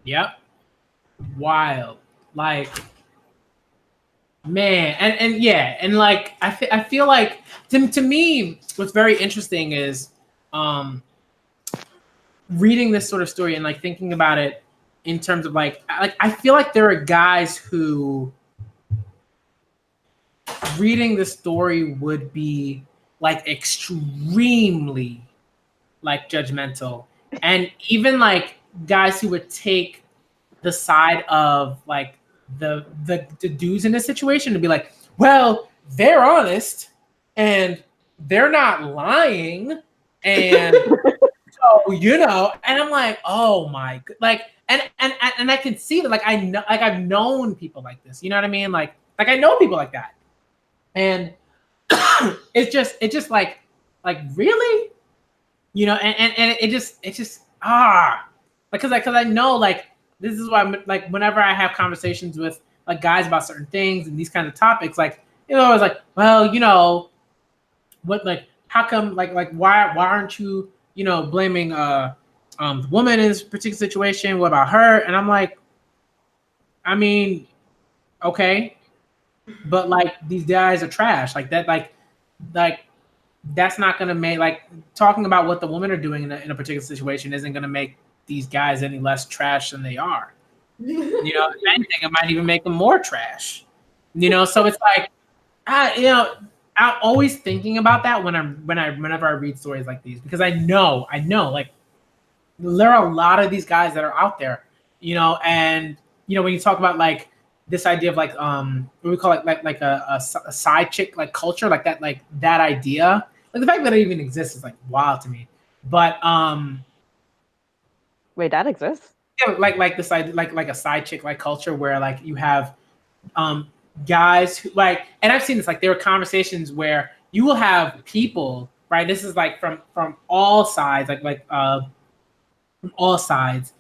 Yep. Wild. Like, man, and yeah, and like I feel like to me what's very interesting is reading this sort of story and like thinking about it in terms of like I feel like there are guys who reading the story would be like extremely like judgmental, and even like guys who would take the side of like the dudes in this situation to be like, well, they're honest and they're not lying, and so and I'm like, oh my, like, and I can see that, like, I know, like, I've known people like this, you know what I mean, like I know people like that, and it's just like really, and it just because I know like this is why like whenever I have conversations with like guys about certain things and these kind of topics, like I was like, well, what, like, how come, like why aren't you blaming the woman in this particular situation? What about her? And I'm like, I mean, okay, but like these guys are trash, like that, like that's not gonna make, like, talking about what the women are doing in a particular situation isn't gonna make these guys any less trash than they are. If anything, it might even make them more trash. So it's like, I'm always thinking about that whenever I read stories like these, because I know, like, there are a lot of these guys that are out there, and when you talk about like this idea of like what we call it, like a side chick like culture, like that idea, like the fact that it even exists is like wild to me. But Wait, that exists? yeah, like this idea, like a side chick like culture where like you have guys who, like, and I've seen this, like there are conversations where you will have people, right? This is like from all sides, from all sides,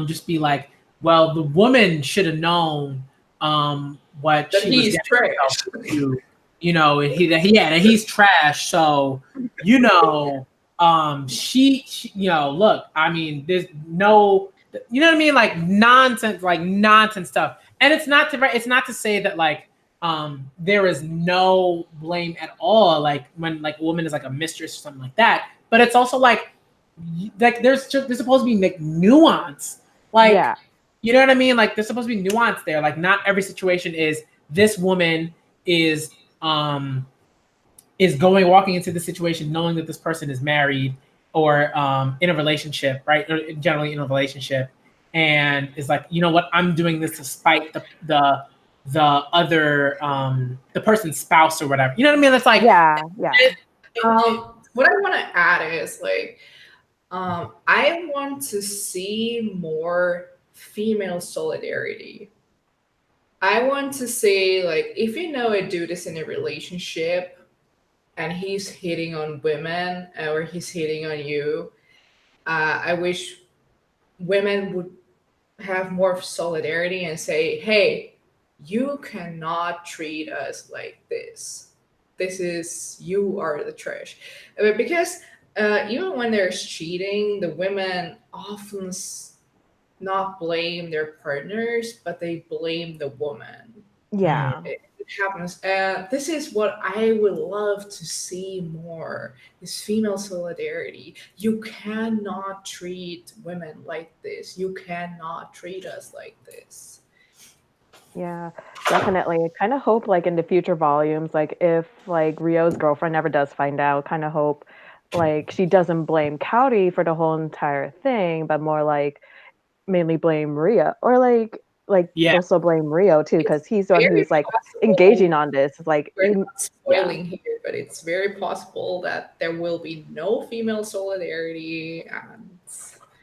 just be like, well, the woman should have known what That she was he's getting trash. herself into, that he's trash. So, she, look, I mean, there's no, you know what I mean? Like nonsense stuff. And it's not to say that like, there is no blame at all, like when like a woman is like a mistress or something like that. But it's also like there's supposed to be like nuance, like, Yeah. you know what I mean? Like there's supposed to be nuance there. Like not every situation is this woman is walking into the situation knowing that this person is married or in a relationship, right? Or generally in a relationship, and is like, you know what, I'm doing this to spite the other the person's spouse or whatever. You know what I mean? That's like, Yeah. What I want to add is like, I want to see more female solidarity. I want to say, like, if a dude is in a relationship and he's hitting on women or he's hitting on you, I wish women would have more solidarity and say, hey, you cannot treat us like this. You are the trash. Because even when there's cheating, the women often not blame their partners, but they blame the woman. Yeah. It happens. This is what I would love to see more: is female solidarity. You cannot treat women like this. You cannot treat us like this. Yeah, definitely. I kind of hope, like, in the future volumes, like, if, like, Rio's girlfriend ever does find out, kind of hope, like, she doesn't blame Cowdy for the whole entire thing, but more, like, mainly blame Rio. Or, like, yeah, also blame Rio, too, It's because he's the one very who's, like, possible. engaging on this. It's like, We're not yeah. spoiling here, but it's very possible that there will be no female solidarity and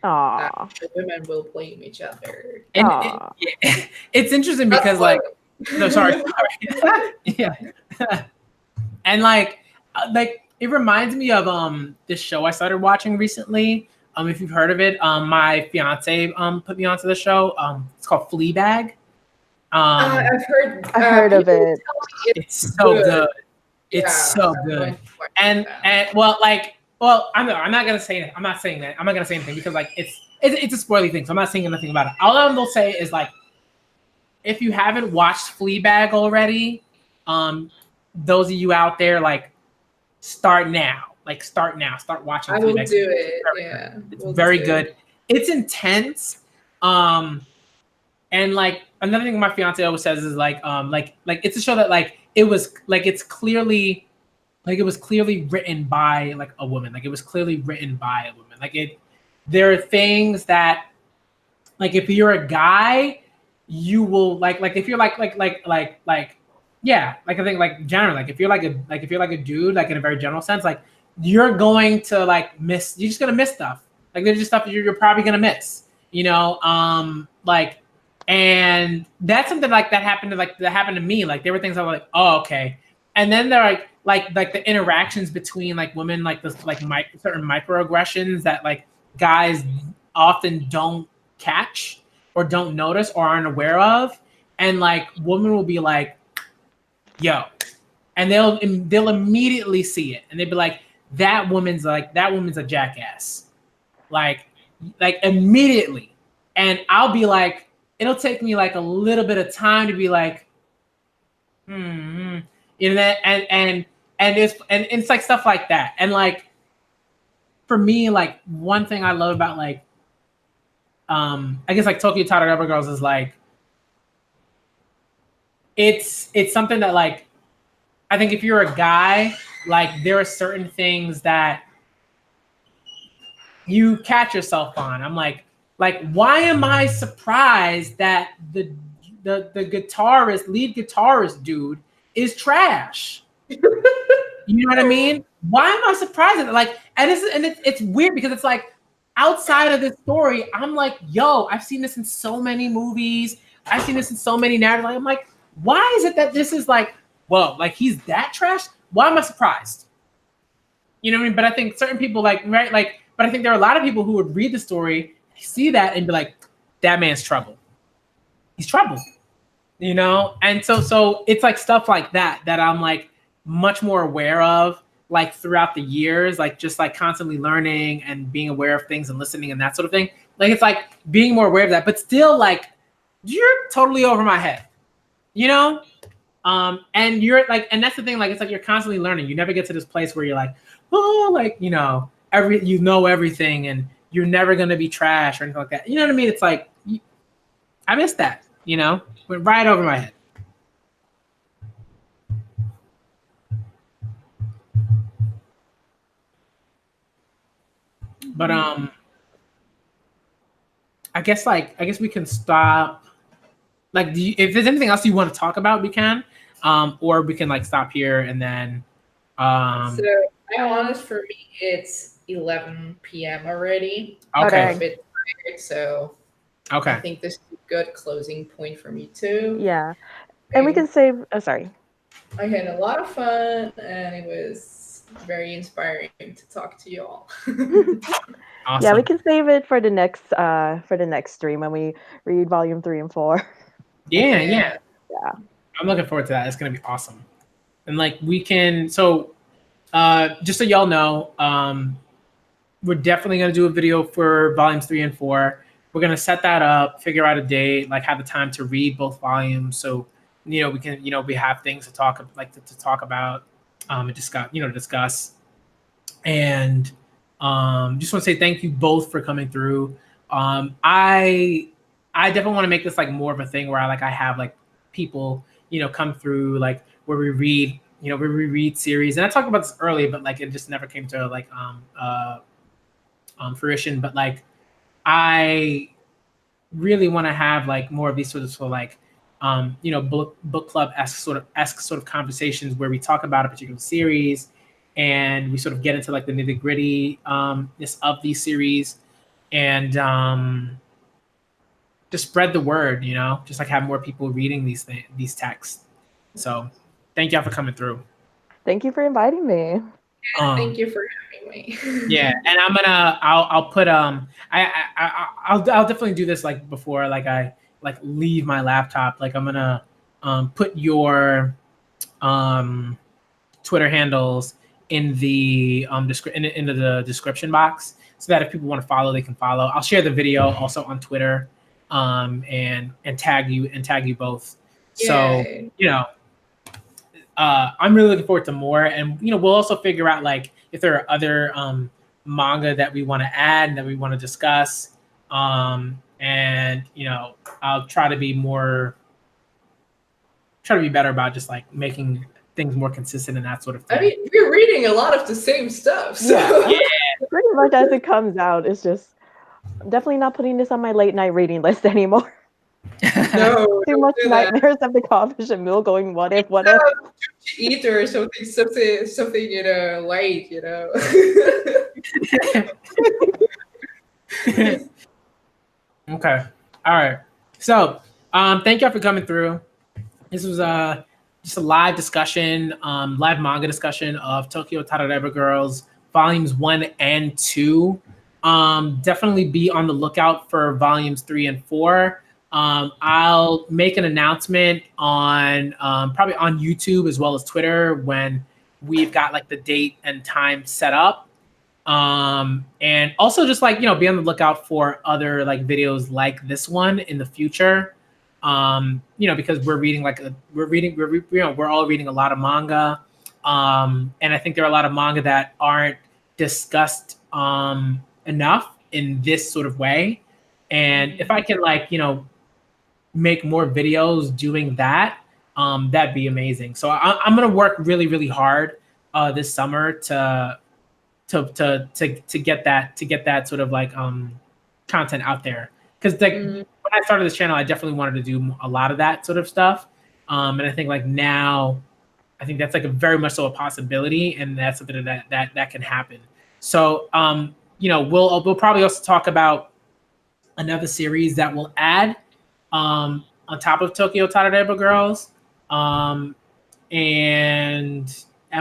that Aw. the women will blame each other. and Aw. it's interesting That's because like, no, sorry. Yeah. And like it reminds me of this show I started watching recently, If you've heard of it, my fiance put me onto the show. It's called Fleabag. I've heard. I heard of people it. tell me It's so good. It's Yeah, so I'm good. going to watch And that. I'm not gonna say that. I'm not saying that. I'm not gonna say anything because like it's a spoily thing. So I'm not saying anything about it. All I'm gonna say is like, if you haven't watched Fleabag already, those of you out there, like, start now. Like, start now. Start watching I will Fleabag. do it. Very Yeah, good. It's we'll very do good. it. It's intense. And like another thing my fiance always says is like it's a show that like it was like it's clearly like it was clearly written by like a woman. Like it was clearly written by a woman. Like it there are things that like if you're a guy, you will like if you're yeah, like I think like generally like if you're like a dude, like in a very general sense, like you're going to like miss you're just gonna miss stuff. Like there's just stuff that you're probably gonna miss, you know? Like and that's something like that happened to me. Like there were things I was like, oh, okay. And then there are like the interactions between like women, like this like certain microaggressions that like guys often don't catch or don't notice or aren't aware of, and like women will be like, yo, and they'll immediately see it and they'll be like, that woman's a jackass, like immediately. And I'll be like, it'll take me like a little bit of time to be like, you know, that and it's like stuff like that. And like for me, like one thing I love about like I guess like Tokyo Tarareba Girls is like it's something that like I think if you're a guy, like there are certain things that you catch yourself on. I'm like why am I surprised that the lead guitarist dude is trash? You know what I mean? Why am I surprised at it? Like, and it's weird because it's like outside of this story, I'm like, yo, I've seen this in so many movies. I've seen this in so many narratives. Like, I'm like, why is it that this is like, whoa, like he's that trash? Why am I surprised? You know what I mean? But I think certain people like, right, like, but I think there are a lot of people who would read the story, see that, and be like, that man's trouble. He's trouble. You know? And so it's like stuff like that I'm like much more aware of like throughout the years, like just like constantly learning and being aware of things and listening and that sort of thing. Like it's like being more aware of that, but still like you're totally over my head, you know? And you're like, and that's the thing, like it's like you're constantly learning. You never get to this place where you're like, oh, like, you know, everything and you're never gonna be trash or anything like that. You know what I mean? It's like I missed that, you know, went right over my head. But I guess we can stop. Like, if there's anything else you want to talk about, we can, or we can like stop here and then. So, I'm honest, for me, it's 11 p.m. already. Okay. I'm a bit tired, so Okay. I think this is a good closing point for me too. Yeah, and we can save. Oh, sorry. I had a lot of fun, and it was very inspiring to talk to you all. Awesome. Yeah, we can save it for the next stream when we read volume 3 and 4. Yeah. Yeah. I'm looking forward to that. It's gonna be awesome. And like we can just so y'all know, we're definitely gonna do a video for volumes 3 and 4. We're gonna set that up, figure out a date, like have the time to read both volumes. So, you know, we can, you know, we have things to talk like to talk about, and discuss. And just want to say thank you both for coming through. I definitely want to make this like more of a thing where I have like people, you know, come through like where we read series. And I talked about this earlier, but like it just never came to like fruition. But like I really want to have like more of these sort of like book club esque sort of conversations where we talk about a particular series and we sort of get into like the nitty gritty of these series and just spread the word, you know, just like have more people reading these texts. So thank y'all for coming through. Thank you for inviting me. Thank you for having me. Yeah, and I'll put I'll definitely do this like before like I like leave my laptop. Like I'm gonna put your um Twitter handles in the into the description box so that if people want to follow, they can follow. I'll share the video also on Twitter, and tag you both. So Yay. you know, I'm really looking forward to more, and we'll also figure out like if there are other manga that we want to add and that we want to discuss, and I'll try to be better about just like making things more consistent and that sort of thing. I mean, we're reading a lot of the same stuff. So. Yeah. Pretty much as it comes out. It's just definitely not putting this on my late night reading list anymore. No, Too much nightmares of the coffee and Mill going, what if? Eater or something light, Okay. All right. So, thank y'all for coming through. This was just a live discussion, live manga discussion of Tokyo Tarareba Girls volumes 1 and 2. Definitely be on the lookout for volumes 3 and 4. I'll make an announcement on probably on YouTube as well as Twitter when we've got like the date and time set up. And also just like, be on the lookout for other like videos like this one in the future. Because we're all reading a lot of manga. And I think there are a lot of manga that aren't discussed enough in this sort of way. And if I can like, make more videos doing that, that'd be amazing. So I'm gonna work really, really hard this summer to get that sort of like content out there. Because like when I started this channel, I definitely wanted to do a lot of that sort of stuff. And I think like now, I think that's like a very much so a possibility, and that's something that can happen. So we'll probably also talk about another series that will add on top of Tokyo Tarareba Girls, and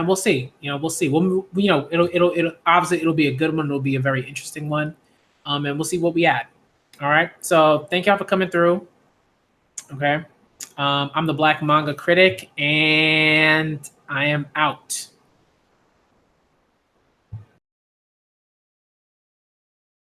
we'll see. We'll see. It'll obviously it'll be a good one. It'll be a very interesting one, and we'll see what we add. All right. So thank y'all for coming through. Okay. I'm the Black Manga Critic, and I am out.